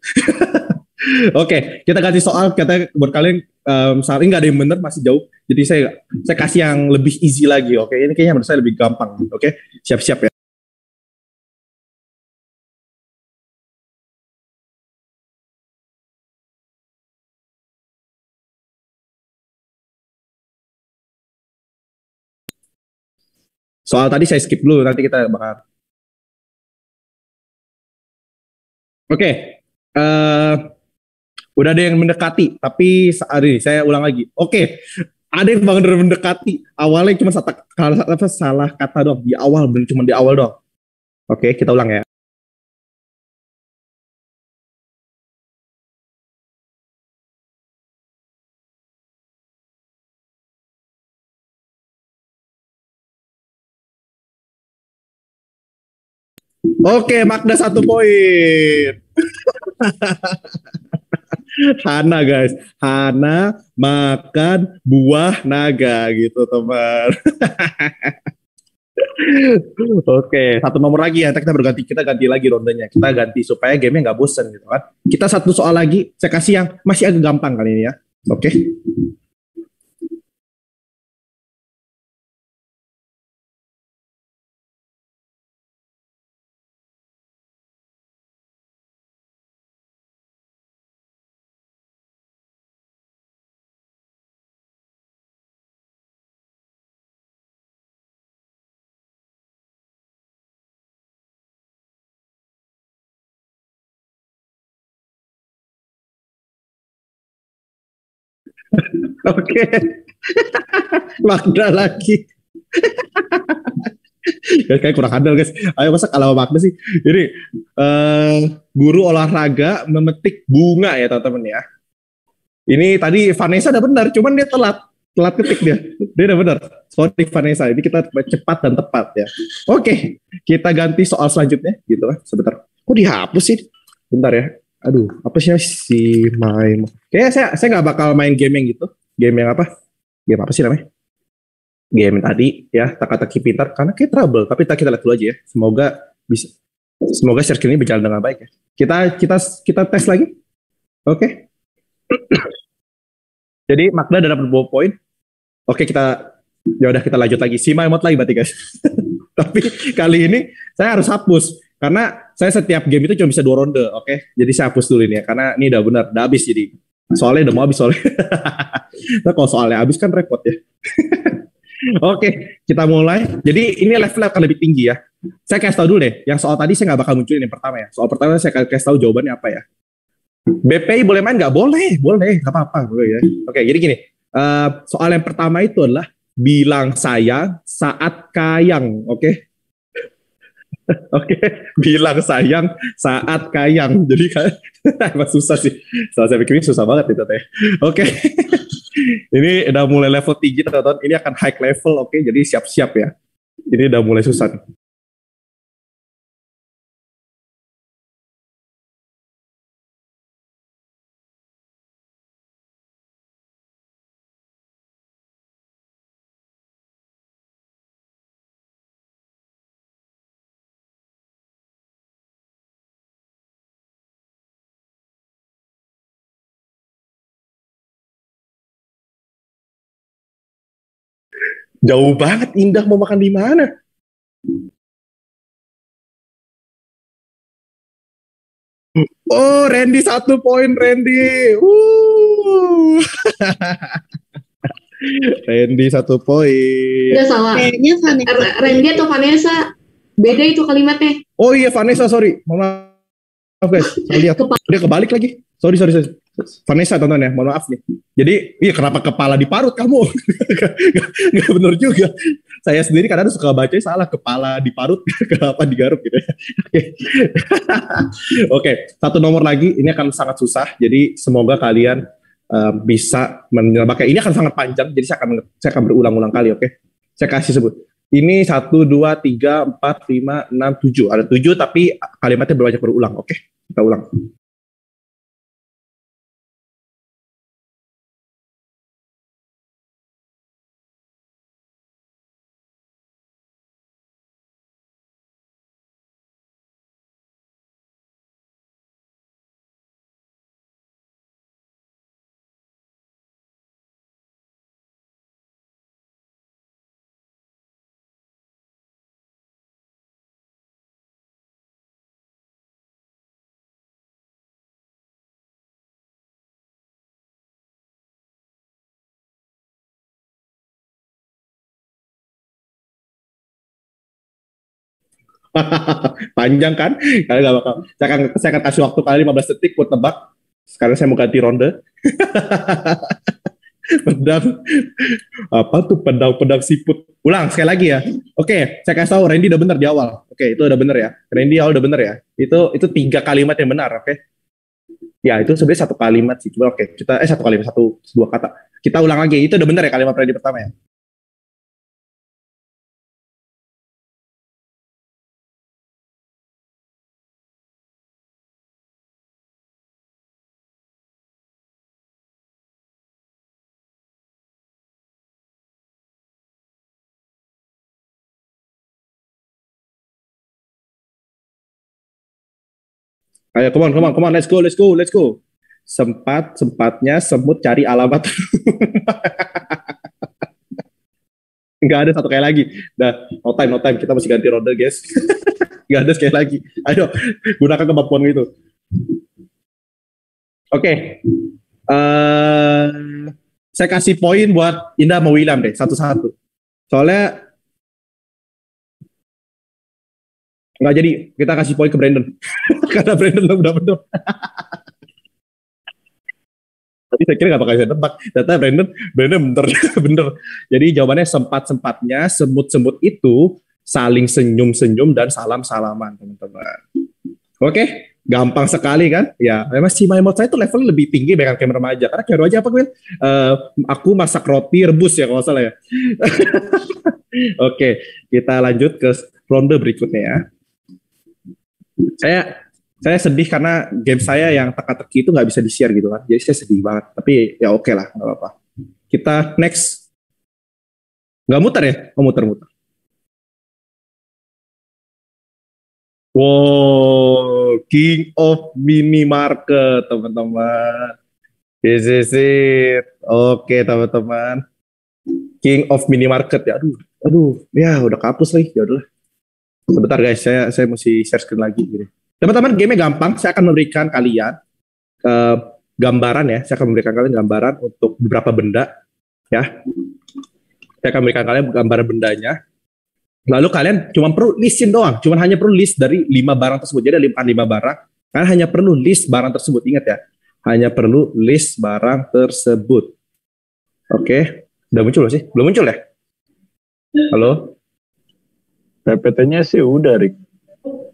Oke, kita kasih soal. Kata buat kalian saat ini nggak ada yang benar, masih jauh. Jadi saya kasih yang lebih easy lagi. Oke, ini kayaknya menurut saya lebih gampang. Oke, siap-siap ya. Soal tadi saya skip dulu, nanti kita bakal. Oke, udah ada yang mendekati, tapi saya ulang lagi. Oke, ada yang benar mendekati. Awalnya cuma salah kata doang di awal, cuma di awal doang. Oke, kita ulang ya. Oke, Magda 1 poin. Hana guys, Hana makan buah naga gitu teman. Oke, satu nomor lagi ya. Kita ganti lagi rondenya. Kita ganti supaya gamenya nggak bosen gitu kan. Kita satu soal lagi. Saya kasih yang masih agak gampang kali ini ya. Oke. Oke. Magda lagi. Guys, kayak kurang handal guys. Ayo masa kalah sama Magda sih. Jadi guru olahraga memetik bunga ya teman-teman ya. Ini tadi Vanessa udah benar, cuman dia telat ketik dia. Dia udah benar. Sorry Vanessa, ini kita cepat dan tepat ya. Oke, kita ganti soal selanjutnya gitu kan. Sebentar. Kok dihapus sih? Bentar ya. Aduh, apa sih si main? Kayaknya saya nggak bakal main game yang gitu. Game yang apa? Game apa sih namanya? Game yang tadi ya, teka-teki pintar karena kayak trouble, tapi kita lihat dulu aja ya. Semoga bisa. Semoga circle ini berjalan dengan baik ya. Kita tes lagi. Oke. Jadi Magda ada dapat 2 poin. Oke, ya udah kita lanjut lagi. Si Maimot lagi berarti guys. Tapi kali ini saya harus hapus karena saya setiap game itu cuma bisa 2 ronde. Oke, jadi saya hapus dulu ini ya karena ini udah benar, udah habis jadi. Soalnya udah mau habis soalnya. Nah, kalau soalnya habis kan repot ya. Oke, kita mulai. Jadi ini levelnya akan lebih tinggi ya. Saya kasih tahu dulu deh. Yang soal tadi saya nggak bakal munculin yang pertama ya. Soal pertama saya kasih tahu jawabannya apa ya. BPI boleh main nggak? Boleh, nggak apa-apa, boleh ya. Oke, jadi gini, soal yang pertama itu adalah bilang sayang saat kayang, oke? Oke, bilang sayang saat kayang. Jadi kan, emang susah sih. Soal saya pikir susah banget itu teh. Oke, ini udah mulai level tinggi teman-teman. Ini akan high level, oke? Jadi siap-siap ya. Ini udah mulai susah nih. Jauh banget, Indah mau makan di mana? Oh, Randy 1 poin, Randy. Randy 1 poin. Udah salah. Kayaknya Vanessa. Randy atau Vanessa? Beda itu kalimatnya. Oh iya Vanessa, sorry. Mohon maaf guys. Saya lihat. Dia kebalik lagi. Sorry. Vanessa tonton ya. Mohon maaf nih. Jadi, iya kenapa kepala diparut kamu? Gak bener juga. Saya sendiri kadang suka baca salah. Kepala diparut, kenapa digaruk gitu ya. Oke, satu nomor lagi. Ini akan sangat susah. Jadi semoga kalian bisa menyelesaikan. Ini akan sangat panjang. Jadi saya akan berulang-ulang kali, oke? Saya kasih sebut. Ini 1, 2, 3, 4, 5, 6, 7. Ada 7 tapi kalimatnya banyak berulang. Oke, kita ulang. Panjang kan? Kalian gak bakal. Saya akan kasih waktu kalian 15 detik buat tebak. Sekarang saya mau ganti ronde. Pedang apa tuh, pedang siput. Ulang sekali lagi ya. Oke, saya kasih tahu Randy udah benar di awal. Oke, itu udah benar ya. Randy awal udah benar ya. Itu 3 kalimat yang benar, oke. Ya, itu sebenarnya 1 kalimat sih. Cuma oke, kita 1 kalimat, 2 kata. Kita ulang lagi. Itu udah benar ya kalimat Randy pertama ya. Ayo, come on, let's go. Sempatnya semut cari alamat. Nggak ada satu kali lagi. Nah, no time. Kita masih ganti ronde, guys. Nggak ada sekali lagi. Ayo, gunakan kemampuan itu. Oke. Saya kasih poin buat Indah sama William deh, satu-satu. Soalnya nggak jadi, kita kasih poin ke Brandon. Karena Brandon udah bener. Tapi saya kira nggak bakal bisa tebak. Data Brandon bener. Jadi jawabannya sempat-sempatnya semut-semut itu saling senyum-senyum dan salam-salaman, teman-teman. Oke, gampang sekali kan? Ya, memang si Maimot saya itu levelnya lebih tinggi dengan kamera remaja. Karena kamera remaja apa, Gwen? Aku masak roti rebus ya kalau salah ya. Oke, kita lanjut ke ronde berikutnya ya. Saya sedih karena game saya yang teka-teki itu nggak bisa di-share gitu kan. Jadi saya sedih banget. Tapi ya oke lah, nggak apa-apa. Kita next. Nggak muter ya? Oh, muter. Wow, King of Minimarket, teman-teman. This is it. Oke, teman-teman. King of Minimarket ya. Aduh, ya udah kapus lagi. Ya udahlah. Sebentar guys, saya mesti share screen lagi gitu. Teman-teman, gamenya gampang. Saya akan memberikan kalian gambaran ya. Saya akan memberikan kalian gambaran untuk beberapa benda ya. Saya akan memberikan kalian gambaran bendanya. Lalu kalian cuma perlu listin doang. Cuma hanya perlu list dari 5 barang tersebut. Jadi ada 5 barang. Kalian hanya perlu list barang tersebut. Ingat ya. Hanya perlu list barang tersebut. Oke. Udah muncul sih? Belum muncul ya? Halo? PPT-nya sih udah, Rick.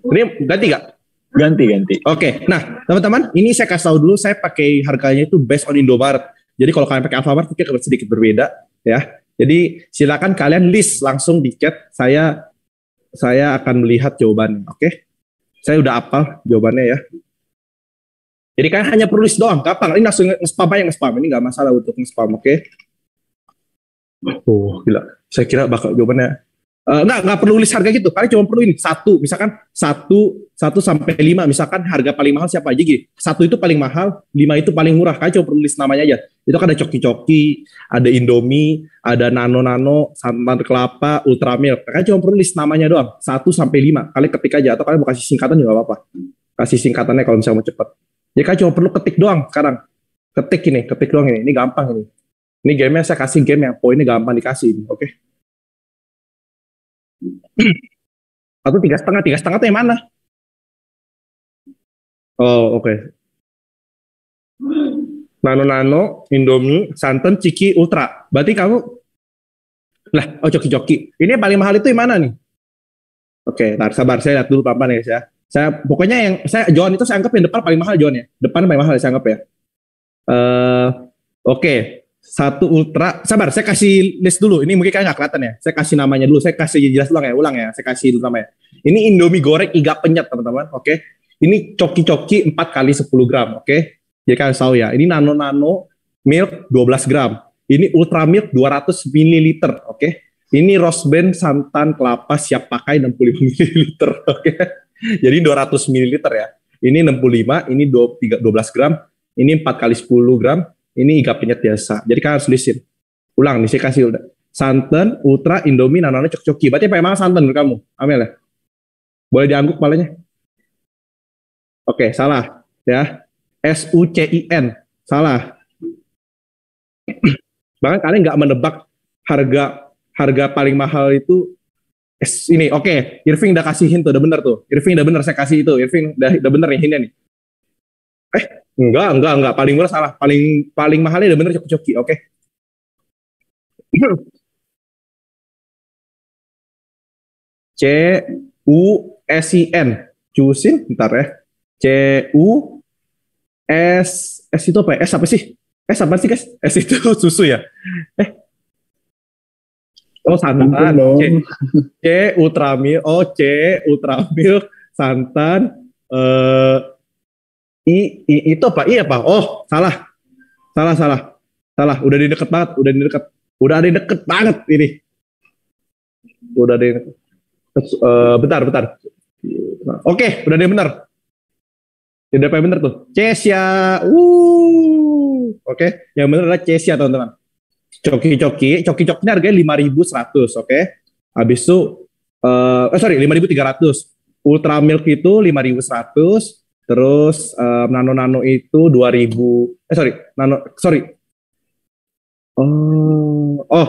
Ini ganti gak? Ganti. Oke. Nah, teman-teman, ini saya kasih tahu dulu. Saya pakai harganya itu based on Indomaret. Jadi kalau kalian pakai Alfamart mungkin sedikit berbeda ya. Jadi silakan kalian list langsung di chat. Saya akan melihat jawabannya. Oke. Saya udah hafal jawabannya ya. Jadi kalian hanya perlu list doang. Gampang. Ini langsung nge-spam aja nge-spam. Ini nggak masalah untuk nge-spam. Oke. Oh gila. Saya kira bakal jawabannya. Nggak perlu list harga gitu. Kalian cuma perlu ini satu. Misalkan 1 sampai 5. Misalkan harga paling mahal siapa aja gitu. 1 itu paling mahal, 5 itu paling murah. Kalian cuma perlu list namanya aja. Itu kan ada coki-coki, ada Indomie, ada nano-nano, santan kelapa, ultramilk. Kalian cuma perlu list namanya doang. 1 sampai 5. Kalian ketik aja. Atau kalian mau kasih singkatan juga apa-apa. Kasih singkatannya kalau misalnya mau cepat. Jadi kalian cuma perlu ketik doang sekarang. Ketik doang ini. Ini gampang ini. Ini game-nya saya kasih game yang poinnya gampang dikasih. Oke. Atau 3,5 tuh yang mana? Oh oke. Nano, Indomie, santan, ciki, ultra. Berarti kamu joki. Ini yang paling mahal itu yang mana nih? Oke, sabar saya lihat dulu papan ya saya. Pokoknya yang John itu saya anggap yang depan paling mahal John ya. Depan paling mahal saya anggap ya. Oke. 1 ultra, sabar, saya kasih list dulu. Ini mungkin kalian nggak kelihatan ya. Saya kasih namanya dulu. Saya kasih jelas ulang ya. Saya kasih dulu namanya. Ini Indomie goreng iga penyet teman-teman. Oke. Ini coki-coki 4 kali 10 gram. Oke. Jadi kalian tahu ya. Ini nano milk 12 gram. Ini ultra milk 200 ml. Oke. Ini rose band santan kelapa siap pakai 65 ml. Oke. Jadi 200 ml ya. Ini 65, ini 12 gram. Ini 4 kali 10 gram. Ini iga penyet biasa. Jadi kalian harus listin. Ulang nih, saya kasih udah. Santan, ultra, Indomie, nano coki. Berarti apa emang santan menurut kamu? Amel ya? Boleh diangguk kepalanya? Oke, salah. Ya. SUCIN. Salah. Bahkan kalian nggak menebak harga paling mahal itu ini. Oke, Irving udah kasih hint tuh, udah bener tuh. Irving udah bener, saya kasih itu. Irving udah bener nih hintnya nih. Enggak. Paling murah salah. Paling mahalnya udah bener coki. Oke. CUSIN. Cusin, bentar ya. CUS itu apa ya? S apa sih? S apa sih guys? S itu susu ya? Santan. C ultramilk. Ultramilk, santan. Itu apa? I apa? Oh, salah. Udah di deket banget. Udah di deket banget ini. Udah di bentar. Oke, udah ada yang benar. Udah apa yang bener tuh? Cesia. Oke. Yang bener adalah Cesia, teman-teman. Coki-coki ini harganya 5.100, oke. Habis itu sorry, 5.300. Ultra Milk itu 5.100. Terus nano itu 2.000. Sorry.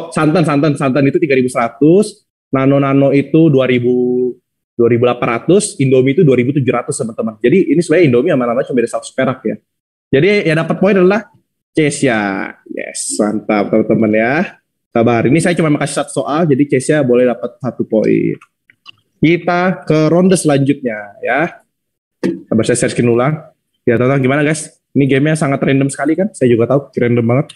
Santan itu 3.100. Nano itu 2.800. Indomie itu 2.700, teman-teman. Jadi ini sebenarnya Indomie sama nano cuma beda 100 perak ya. Jadi yang dapat poin adalah Cesia. Yes, mantap teman-teman ya. Sabar. Ini saya cuma kasih satu soal, jadi Cesia boleh dapat 1 poin. Kita ke ronde selanjutnya ya. Sabar, saya share screen ulang. Ya teman-teman, gimana guys? Ini gamenya sangat random sekali kan? Saya juga tahu random banget.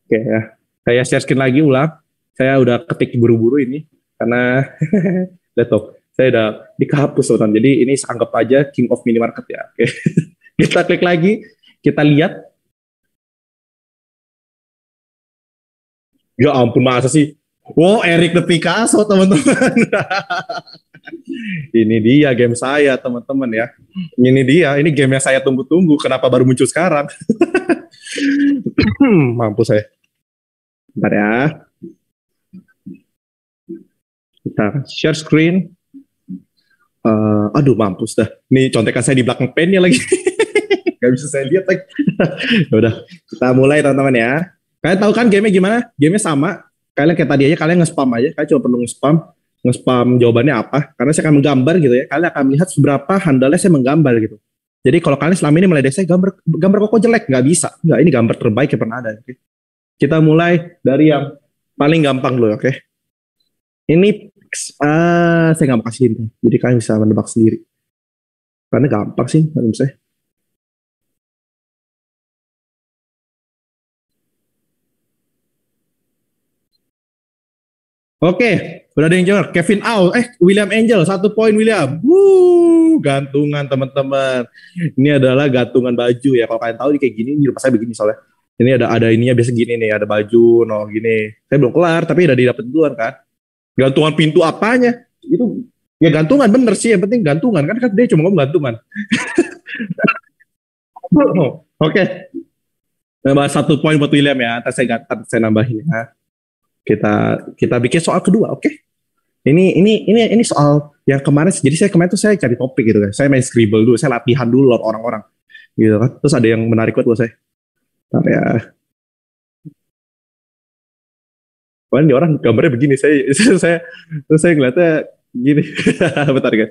Oke ya. Saya share screen lagi ulang. Saya udah ketik buru-buru ini karena lihat tuh, saya udah dikehapus teman-teman. Jadi ini anggap aja King of Minimarket ya. Oke. Kita klik lagi, kita lihat. Ya ampun, masa sih? Wow, Eric the Picasso, teman-teman. Ini dia game saya, teman-teman ya. Ini game yang saya tunggu-tunggu. Kenapa baru muncul sekarang? Mampus saya. Bentar ya. Kita share screen. Aduh, mampus dah. Ini contekan saya di belakang pennya lagi. Gak bisa saya lihat lagi. Udah, kita mulai teman-teman ya. Kalian tahu kan gamenya gimana? Gamenya sama. Kalian kayak tadi aja, kalian nge-spam aja. Kalian cuma perlu nge-spam jawabannya apa. Karena saya akan menggambar gitu ya. Kalian akan melihat seberapa handalnya saya menggambar gitu. Jadi kalau kalian selama ini meledek saya gambar kok jelek, nggak bisa. Nggak, ini gambar terbaik yang pernah ada. Okay? Kita mulai dari yang paling gampang dulu, oke? Ini saya nggak mau kasih hint, jadi kalian bisa menebak sendiri. Karena gampang sih, menurut saya. Oke, udah ada yang jawab. Kevin William Angel, 1 poin William. Gantungan teman-teman. Ini adalah gantungan baju ya. Kalau kalian tahu kayak gini, di rumah saya begini soalnya. Ini ada ininya biasa gini nih, ada baju, gini. Saya belum kelar, tapi udah didapat duluan kan. Gantungan pintu apanya? Itu ya gantungan bener sih, yang penting gantungan kan dia cuma ngomong gantungan. Oke. Nambah 1 poin buat William ya. Ntar saya nambahin ya. Kita bikin soal kedua, oke? Ini soal yang kemarin. Jadi saya cari topik gitu kan. Saya main Scribble dulu, saya latihan dulu orang-orang gitu kan. Terus ada yang menarik buat saya. Tapi ya, kan orang gambarnya begini. Saya ngeliatnya gini. Bentar kan.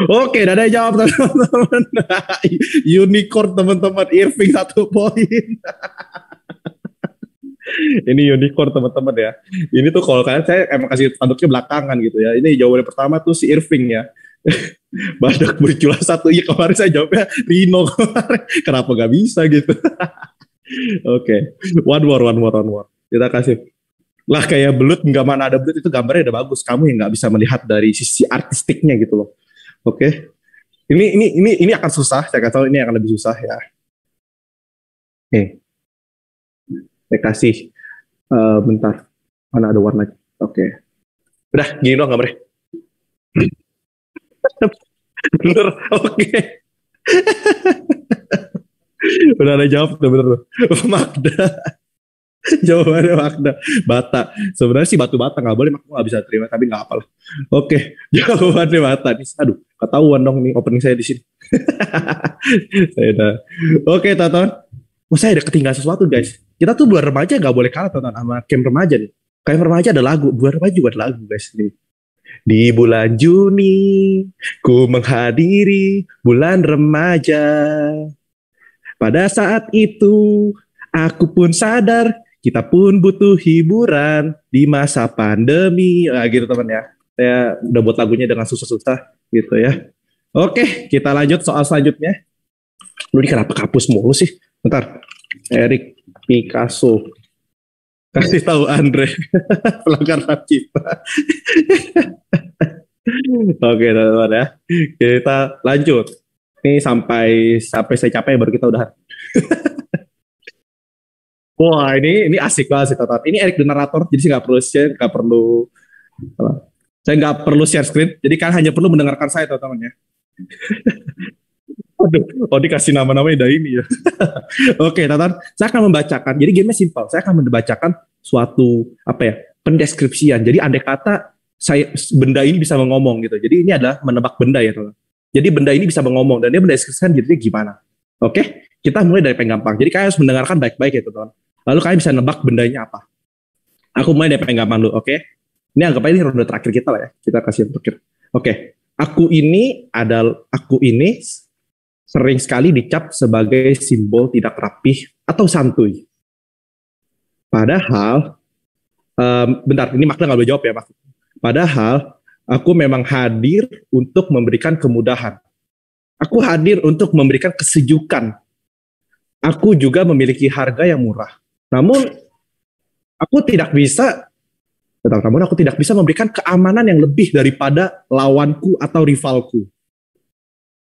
Oke, udah ada yang jawab teman-teman. Unicorn teman-teman, Irving 1 poin. Ini unicorn teman-teman ya. Ini tuh kalau kalian, saya emang kasih tanduknya belakangan gitu ya. Ini jawaban pertama tuh si Irving ya. Badak bercula 1. Iya, kemarin saya jawabnya Rino kemarin. Kenapa gak bisa gitu? Oke. One more. Kita kasih. Lah kayak belut, nggak mana ada belut, itu gambarnya udah bagus. Kamu yang nggak bisa melihat dari sisi artistiknya gitu loh. Oke. Ini akan susah, saya tahu ini akan lebih susah ya. Oke. Saya kasih bentar. Mana ada warna. Oke. Udah, gini doang gambarnya. Bener, oke. Udah ada jawab tuh, bener tuh. Magda. Jawabannya Magda. Bata. Sebenarnya sih batu bata nggak boleh, aku nggak bisa terima, tapi nggak apa lah. Oke, jawabannya bata. Aduh, ketahuan dong nih opening saya di sini. Saya udah. Oke, teman-teman. Saya ada ketinggalan sesuatu guys. Kita tuh bulan remaja nggak boleh kalah teman-teman sama camp remaja nih. Camp remaja ada lagu, bulan remaja juga ada lagu guys nih. Di bulan Juni, ku menghadiri bulan remaja. Pada saat itu, aku pun sadar, kita pun butuh hiburan di masa pandemi. Nah, gitu teman ya. Saya udah buat lagunya dengan susah-susah gitu ya. Oke, kita lanjut soal selanjutnya. Lu ini kenapa kapus mulu sih? Bentar. Eric Picasso. Kasih tahu Andre. Pelanggar hak cipta. Oke, teman-teman ya. Kita lanjut. Ini sampai saya capek baru kita udahan. Wah, ini asik banget sih, Totot. Ini Erik the Narrator, jadi saya nggak perlu share, nggak perlu apa, saya nggak perlu share screen, jadi kalian hanya perlu mendengarkan saya, teman-teman ya. Aduh, oh dikasih nama-namanya dari ini ya. Oke, Tatan, saya akan membacakan. Jadi game simpel. Saya akan membacakan suatu apa ya, pendeskripsian. Jadi andai kata benda ini bisa mengomong gitu. Jadi ini adalah menebak benda ya, teman. Jadi benda ini bisa mengomong dan dia mendeskripsikan dirinya gimana. Oke, kita mulai dari yang gampang. Jadi kalian harus mendengarkan baik-baik ya, teman. Lalu kalian bisa nebak bendanya apa. Aku mulai dari yang gampang dulu, oke? Ini anggap aja ini ronde terakhir kita lah ya. Kita kasih yang terakhir. Oke, aku ini sering sekali dicap sebagai simbol tidak rapih atau santuy. Padahal, bentar, ini Magda nggak boleh jawab ya, Pak. Padahal, aku memang hadir untuk memberikan kemudahan. Aku hadir untuk memberikan kesejukan. Aku juga memiliki harga yang murah. Namun, aku tidak bisa memberikan keamanan yang lebih daripada lawanku atau rivalku.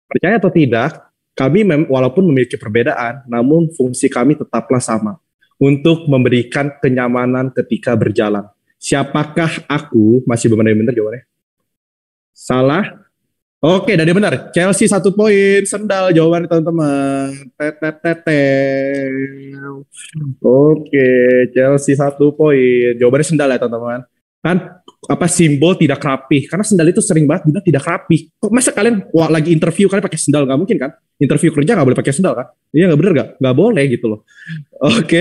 Percaya atau tidak, kami walaupun memiliki perbedaan, namun fungsi kami tetaplah sama, untuk memberikan kenyamanan ketika berjalan. Siapakah aku? Masih benar-benar jawabannya? Salah? Oke, dari benar. Chelsea 1 poin, sendal jawabannya teman-teman. Oke, Chelsea 1 poin. Jawabannya sendal ya teman-teman. Kan apa simbol tidak rapih, karena sendal itu sering banget bilang tidak rapih. Kok masa kalian lagi interview kalian pakai sendal? Nggak mungkin kan? Interview kerja nggak boleh pakai sendal kan? Iya nggak bener nggak boleh gitu loh. Oke.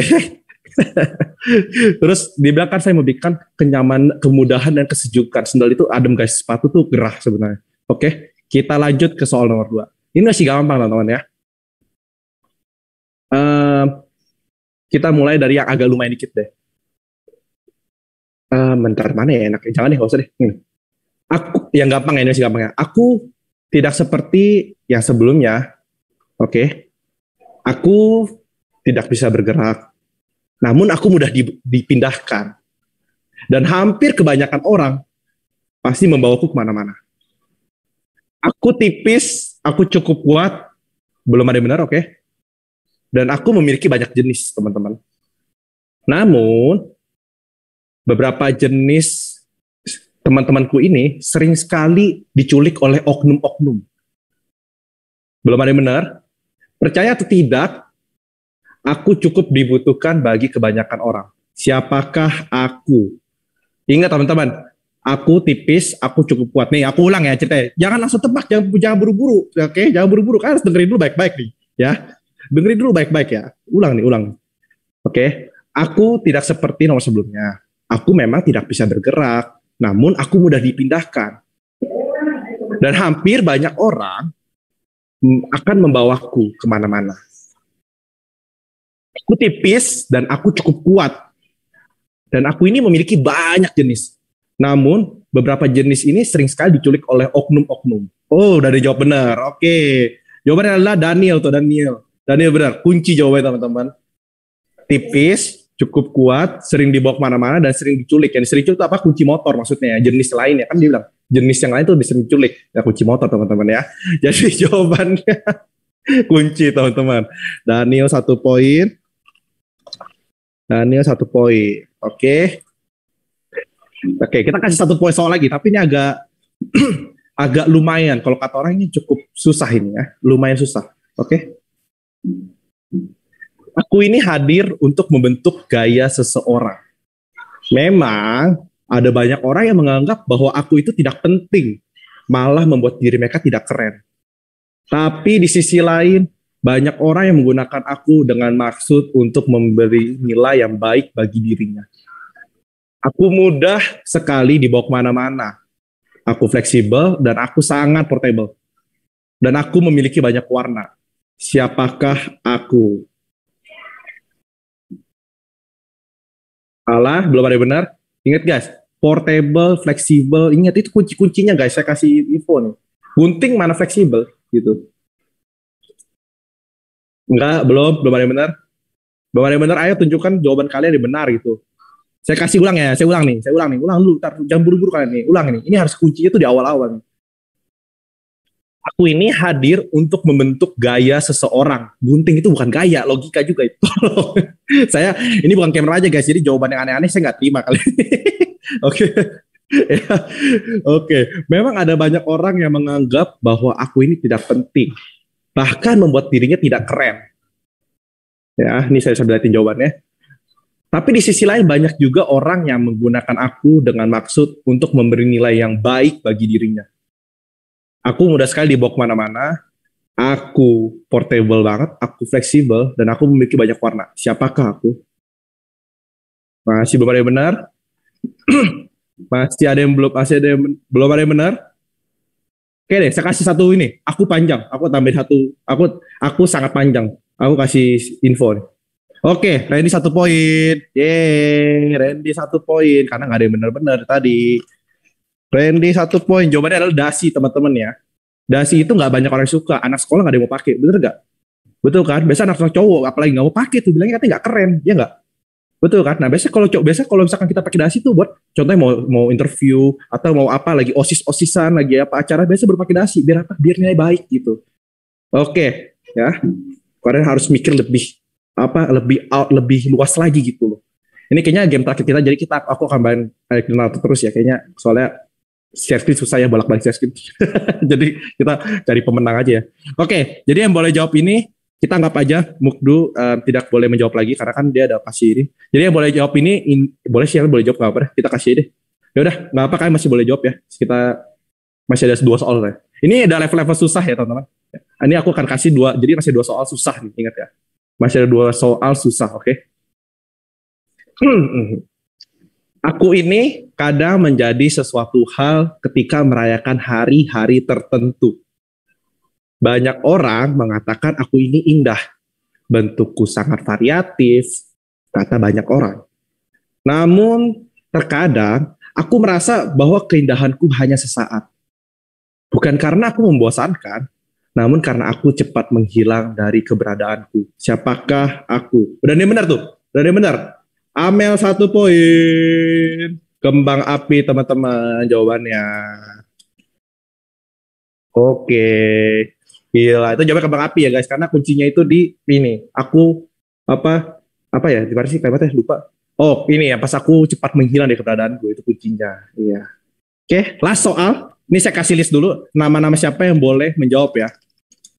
Terus dibilang kan saya memberikan kenyamanan, kemudahan dan kesejukan. Sendal itu adem guys, sepatu tuh gerah sebenarnya. Oke, kita lanjut ke soal nomor 2. Ini masih gampang teman-teman ya. Kita mulai dari yang agak lumayan dikit deh. Bentar, mana ya enaknya? Jangan deh, nggak usah deh. Aku yang gampang ya, ini masih gampang ya. Aku tidak seperti yang sebelumnya. Oke. Aku tidak bisa bergerak. Namun aku mudah dipindahkan. Dan hampir kebanyakan orang pasti membawaku kemana-mana. Aku tipis, aku cukup kuat. Belum ada yang benar, oke? Dan aku memiliki banyak jenis, teman-teman. Namun, beberapa jenis teman-temanku ini sering sekali diculik oleh oknum-oknum. Belum ada yang benar? Percaya atau tidak, aku cukup dibutuhkan bagi kebanyakan orang. Siapakah aku? Ingat teman-teman, aku tipis, aku cukup kuat. Nih, aku ulang ya ceritanya. Jangan langsung tebak, jangan buru-buru. Oke, jangan buru-buru. Kan harus dengerin dulu baik-baik nih. Ya, dengerin dulu baik-baik ya. Ulang. Oke, aku tidak seperti nomor sebelumnya. Aku memang tidak bisa bergerak, namun aku mudah dipindahkan. Dan hampir banyak orang akan membawaku kemana-mana. Aku tipis dan aku cukup kuat. Dan aku ini memiliki banyak jenis. Namun, beberapa jenis ini sering sekali diculik oleh oknum-oknum. Oh, udah dijawab benar. Oke. Jawabannya adalah Daniel. Daniel benar. Kunci jawabannya teman-teman. Tipis, cukup kuat, sering dibawa kemana-mana, dan sering diculik. Yang sering diculik itu apa? Kunci motor maksudnya. Jenis lain ya. Kan dia bilang, jenis yang lain tuh bisa diculik. Ya kunci motor teman-teman ya. Jadi jawabannya kunci teman-teman. Daniel 1 poin. Oke. Oke, kita kasih 1 poin soal lagi. Tapi ini agak agak lumayan. Kalau kata orang ini cukup susah ini ya. Lumayan susah. Oke. Aku ini hadir untuk membentuk gaya seseorang. Memang ada banyak orang yang menganggap bahwa aku itu tidak penting, malah membuat diri mereka tidak keren. Tapi di sisi lain, banyak orang yang menggunakan aku dengan maksud untuk memberi nilai yang baik bagi dirinya. Aku mudah sekali dibawa kemana-mana. Aku fleksibel dan aku sangat portable. Dan aku memiliki banyak warna. Siapakah aku? Salah, belum ada yang benar. Ingat guys, portable, fleksibel. Ingat itu kunci-kuncinya guys. Saya kasih info nih. Gunting mana fleksibel gitu. Enggak, belum ada yang benar. Belum ada yang benar. Ayo tunjukkan jawaban kalian yang benar gitu. Saya kasih ulang ya. Saya ulang nih. Ulang dulu. Jangan buru-buru kalian nih. Ulang nih. Ini harus kuncinya tuh di awal-awal nih. Aku ini hadir untuk membentuk gaya seseorang. Gunting itu bukan gaya, logika juga itu. Saya ini bukan kamera aja guys, jadi jawaban yang aneh-aneh saya nggak terima kali. Oke. Ya, oke. Memang ada banyak orang yang menganggap bahwa aku ini tidak penting, bahkan membuat dirinya tidak keren. Ya, ini saya lihatin jawabannya. Tapi di sisi lain banyak juga orang yang menggunakan aku dengan maksud untuk memberi nilai yang baik bagi dirinya. Aku mudah sekali dibawa kemana-mana, aku portable banget, aku fleksibel, dan aku memiliki banyak warna. Siapakah aku? Masih belum ada yang benar? Masih ada yang belum ada yang benar? Oke deh, saya kasih satu ini. Aku panjang, aku tambahin satu. Aku sangat panjang. Aku kasih info nih. Oke, Randy 1 poin. Yeay, Randy 1 poin. Karena nggak ada yang benar-benar tadi. Randy 1 poin. Jawabannya adalah dasi, teman-teman ya. Dasi itu nggak banyak orang suka. Anak sekolah nggak ada yang mau pakai. Bener nggak? Betul kan? Biasa anak cowok, apalagi nggak mau pakai tuh. Bilangnya katanya nggak keren. Ya nggak? Betul kan? Nah, biasa kalau misalkan kita pakai dasi tuh buat contohnya mau interview atau mau apa lagi OSIS-OSISan lagi apa acara biasa berpakai dasi biar apa? Biar nilai baik gitu. Oke, ya. Kalian harus mikir lebih luas lagi gitu loh. Ini kayaknya game terakhir kita, jadi aku akan main Naruto terus ya kayaknya, soalnya share screen susah ya, bolak-balik share screen. Jadi kita cari pemenang aja ya. Oke, jadi yang boleh jawab ini kita anggap aja Mukdu tidak boleh menjawab lagi karena kan dia ada kasih ini. Jadi yang boleh jawab ini boleh sih, boleh jawab nggak apa deh, kita kasih deh. Ya udah, nggak apa, kalian masih boleh jawab ya. Kita masih ada 2 soal ya. Ini ada level-level susah ya teman-teman. Ini aku akan kasih 2, jadi masih 2 soal susah nih, ingat ya. Masih ada 2 soal susah, oke? Aku ini kadang menjadi sesuatu hal ketika merayakan hari-hari tertentu. Banyak orang mengatakan aku ini indah. Bentukku sangat variatif, kata banyak orang. Namun, terkadang aku merasa bahwa keindahanku hanya sesaat. Bukan karena aku membosankan, namun karena aku cepat menghilang dari keberadaanku. Siapakah aku? Udah nih benar tuh. Udah nih benar. Amel 1 poin. Kembang api teman-teman jawabannya. Oke. Gila, itu jawabannya kembang api ya guys. Karena kuncinya itu di ini. Aku apa ya? Di mana sih kalimatnya? Lupa. Oh, ini ya, pas aku cepat menghilang dari keberadaanku, itu kuncinya. Iya. Oke, last soal. Ini saya kasih list dulu nama-nama siapa yang boleh menjawab ya.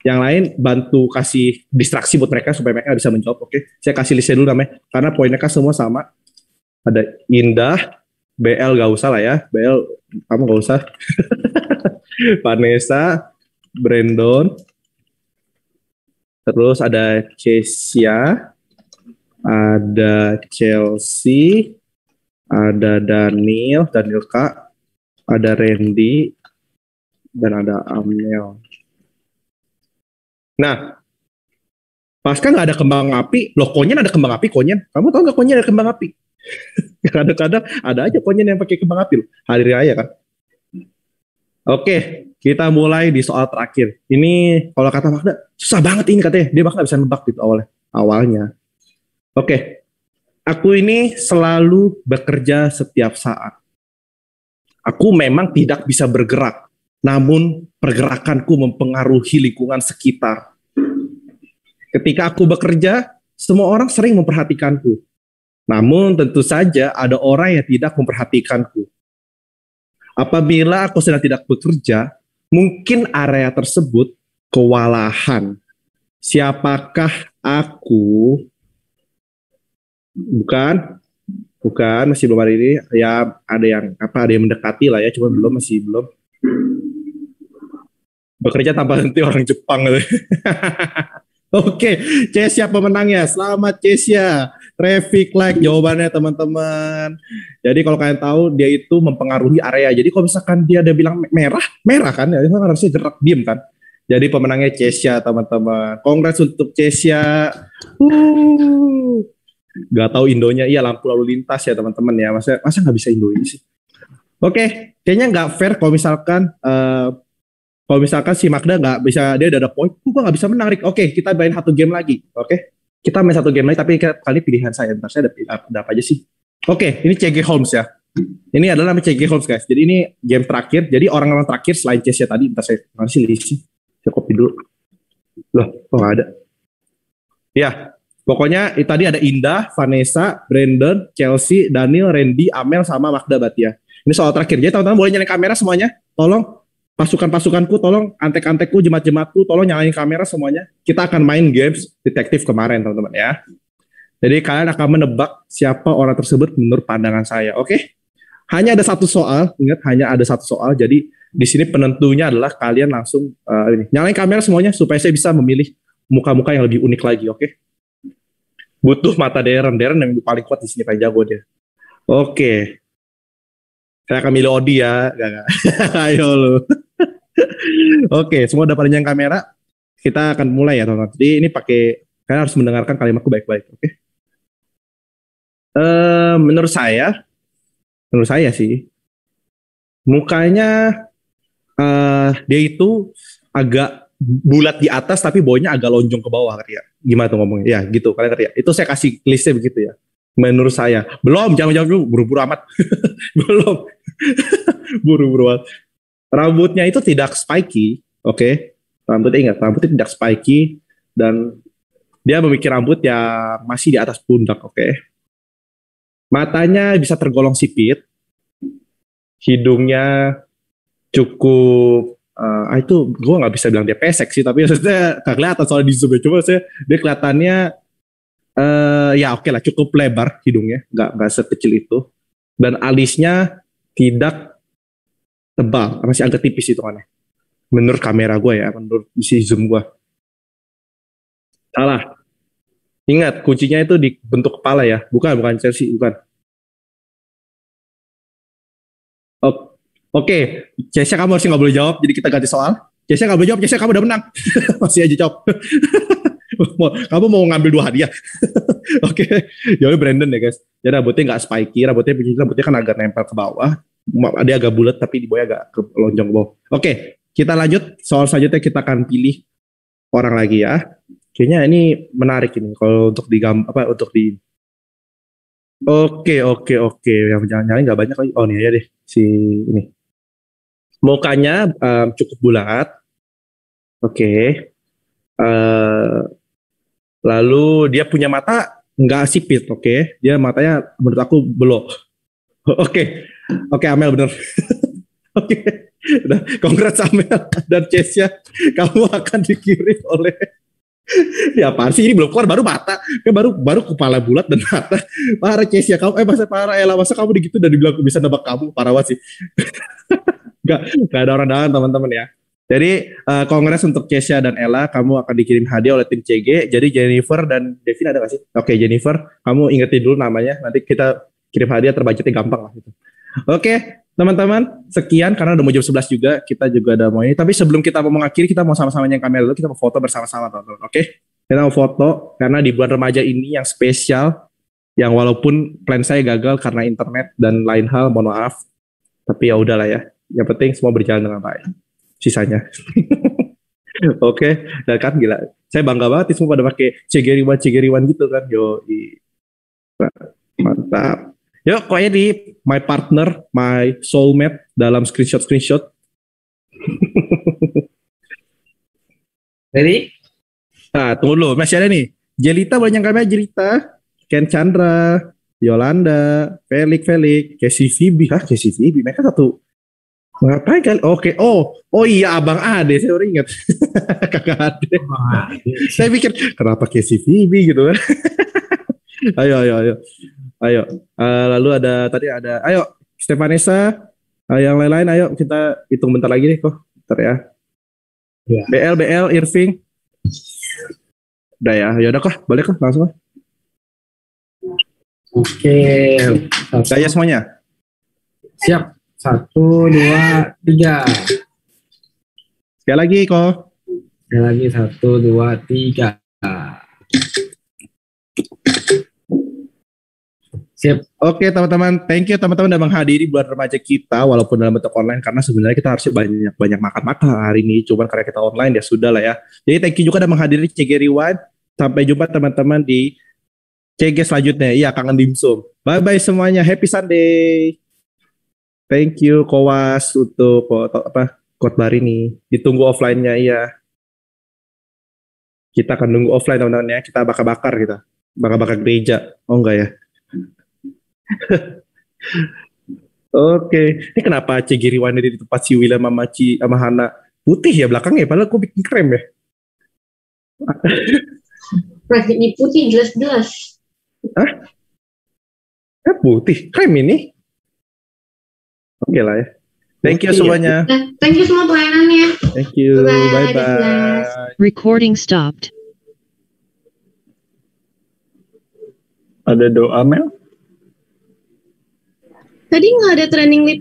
Yang lain bantu kasih distraksi buat mereka supaya mereka bisa menjawab. Oke, saya kasih listnya dulu namanya. Karena poinnya kan semua sama. Ada Indah, BL gak usah lah ya. BL kamu gak usah. Vanessa, Brandon. Terus ada Cesia, ada Chelsea, ada Daniel Kak, ada Randy, dan ada Amel. Nah, pas kan nggak ada kembang api, loh konyen ada kembang api, konyen. Kamu tahu nggak konyen ada kembang api? Kadang-kadang ada aja konyen yang pakai kembang api, hari raya kan. Oke, kita mulai di soal terakhir. Ini kalau kata Magda, susah banget ini katanya. Dia bakal bisa nebak gitu awalnya. Oke, aku ini selalu bekerja setiap saat. Aku memang tidak bisa bergerak, namun pergerakanku mempengaruhi lingkungan sekitar. Ketika aku bekerja, semua orang sering memperhatikanku. Namun tentu saja ada orang yang tidak memperhatikanku. Apabila aku sedang tidak bekerja, mungkin area tersebut kewalahan. Siapakah aku? Bukan, masih belum ada ini. Ya, ada yang mendekati lah ya, cuma masih belum. Bekerja tanpa henti orang Jepang. Oke, Cesia pemenangnya. Selamat Cesia. Traffic light jawabannya teman-teman. Jadi kalau kalian tahu dia itu mempengaruhi area. Jadi kalau misalkan dia ada bilang merah kan, ya harusnya gerak diem kan. Jadi pemenangnya Cesia teman-teman. Congrats untuk Cesia. Gak tahu Indonya, iya lampu lalu lintas ya teman-teman ya. Masa nggak bisa Indo ini sih? Oke, kayaknya nggak fair kalau misalkan si Magda nggak bisa, dia udah ada poin, gue nggak bisa menang. Oke, kita main 1 game lagi. Oke, kita main 1 game lagi, tapi kali pilihan saya. Ntar saya ada apa aja sih? Oke, ini CG Holmes ya. Ini adalah namanya CG Holmes guys. Jadi ini game terakhir. Jadi orang-orang terakhir selain Chess ya tadi, ntar saya kasih list. Saya copy dulu. Loh, kok nggak ada? Ya, pokoknya tadi ada Indah, Vanessa, Brandon, Chelsea, Daniel, Randy, Amel, sama Magda Batia. Ini soal terakhir. Jadi teman-teman boleh nyalain kamera semuanya. Tolong pasukan-pasukanku, tolong antek-antekku, jemaat-jemaatku, tolong nyalain kamera semuanya. Kita akan main games detektif kemarin, teman-teman ya. Jadi kalian akan menebak siapa orang tersebut menurut pandangan saya, oke? Hanya ada satu soal, ingat hanya ada satu soal. Jadi di sini penentunya adalah kalian langsung nyalain kamera semuanya supaya saya bisa memilih muka-muka yang lebih unik lagi, oke? Butuh mata Darren yang paling kuat di sini, paling jago dia. Oke. Saya akan milih Odi ya, enggak. Ayo lu. Oke, semua udah pada nyalain kamera. Kita akan mulai ya, teman-teman. Jadi ini pakai kalian harus mendengarkan kalimatku baik-baik, oke? Menurut saya sih mukanya dia itu agak bulat di atas tapi bawahnya agak lonjong ke bawah, ngerti ya? Gimana tuh ngomongnya? Ya gitu, kalian ngerti ya? Itu saya kasih listnya begitu ya. Menurut saya. Belum, jangan jawab dulu, buru-buru amat. Belum. Buru-buru amat. Rambutnya itu tidak spiky, oke? Rambutnya tidak spiky dan dia memiliki rambut yang masih di atas pundak, oke? Matanya bisa tergolong sipit, hidungnya cukup, itu gue nggak bisa bilang dia pesek sih, tapi maksudnya nggak kelihatan soalnya di zoom ya. Cuma saya dia kelihatannya, ya oke lah, cukup lebar hidungnya, nggak sekecil itu, dan alisnya tidak tebal, masih agak tipis itu kan. Menurut kamera gue ya, menurut isi zoom gue. Salah. Ingat, kuncinya itu di bentuk kepala ya. Bukan Chelsea, bukan. Oke. Chelsea kamu harusnya nggak boleh jawab, jadi kita ganti soal. Chelsea nggak boleh jawab, Chelsea kamu udah menang. Masih aja jawab. Kamu mau ngambil 2 hadiah. Oke. Jawabnya Brandon ya guys. Jadi rambutnya nggak spiky, rambutnya kan agak nempel ke bawah. Dia agak bulat tapi di bawahnya agak lonjong ke bawah. Oke, kita lanjut. Soal selanjutnya kita akan pilih orang lagi ya. Kayaknya ini menarik ini kalau untuk Oke. Yang jangan-jangan nggak banyak lagi. Oh ini aja deh si ini. Mukanya cukup bulat. Oke. Lalu dia punya mata nggak sipit. Oke. Dia matanya menurut aku belok. Oke, Amel bener. Oke. Udah, congrats Amel dan Chesya. Kamu akan dikirim oleh ya apaan sih, ini belum keluar, baru mata kan, baru kepala bulat dan mata. Parah Chesya kamu, masa kamu begitu dan dibilang bisa nebak kamu, parah banget sih. Gak ada orang dalam teman-teman ya. Jadi kongres untuk Chesya dan Ella, kamu akan dikirim hadiah oleh tim CG. Jadi Jennifer dan Devin ada gak sih? Oke, Jennifer, kamu ingetin dulu namanya, nanti kita kirim hadiah, terbudgetnya gampang lah gitu. Oke, teman-teman, sekian karena udah mau jam 11 juga, kita juga udah mau ini. Tapi sebelum kita mau mengakhiri, kita mau sama-sama yang kamera dulu, kita mau foto bersama-sama teman-teman. Oke, kita mau foto karena di bulan remaja ini yang spesial, yang walaupun plan saya gagal karena internet dan lain hal, mohon maaf. Tapi ya udahlah ya, yang penting semua berjalan dengan baik. Sisanya. Oke, dan kan gila. Saya bangga banget semua pada pakai Cegeriwan gitu kan. Mantap. Yuk, pokoknya di my partner, my soulmate dalam screenshot. Ready? Nah, tunggu dulu. Masih ada nih. Jelita, banyak kamera Jelita. Ken Chandra, Yolanda, Felix, Casey Phoebe. Casey Phoebe. Mereka satu. Ngapain kali? Oke. Oh iya, Abang Ade. Saya baru ingat. Kakak Ade. Saya pikir, kenapa Casey Phoebe gitu kan. Ayo. Lalu ayo Stefanesa, yang lain-lain, ayo kita hitung bentar lagi nih kok. Bentar ya. BL, Irving. Udah ya, yaudah kok, balik kok langsung. Oke. Saya semuanya. Siap. 1, 2, 3. Sekali lagi kok. Sekali lagi 1, 2, 3. Siap. Oke teman-teman, thank you teman-teman udah menghadiri bulan remaja kita walaupun dalam bentuk online karena sebenarnya kita harusnya banyak makan hari ini, cuman karena kita online ya sudah lah ya. Jadi thank you juga udah menghadiri CG Rewind. Sampai jumpa teman-teman di CG selanjutnya. Iya, kangen dimsum. Bye bye semuanya, happy Sunday. Thank you Kowas untuk khotbah ini. Ditunggu offline-nya, iya. Kita akan nunggu offline teman-teman ya. Kita bakar-bakar kita. Bakar-bakar gereja. Oh enggak ya? Oke. Ini kenapa Cegiriwan di tempat si William sama Hana putih ya belakangnya? Padahal gue bikin krem ya. Ini putih jelas-jelas. Hah? Putih? Krem ini? Oke lah ya. Thank you semuanya. Nah, thank you semua pelayanannya. Thank you. Bye-bye. Bye-bye. Recording stopped. Ada doa, Mel? Tadi nggak ada training lead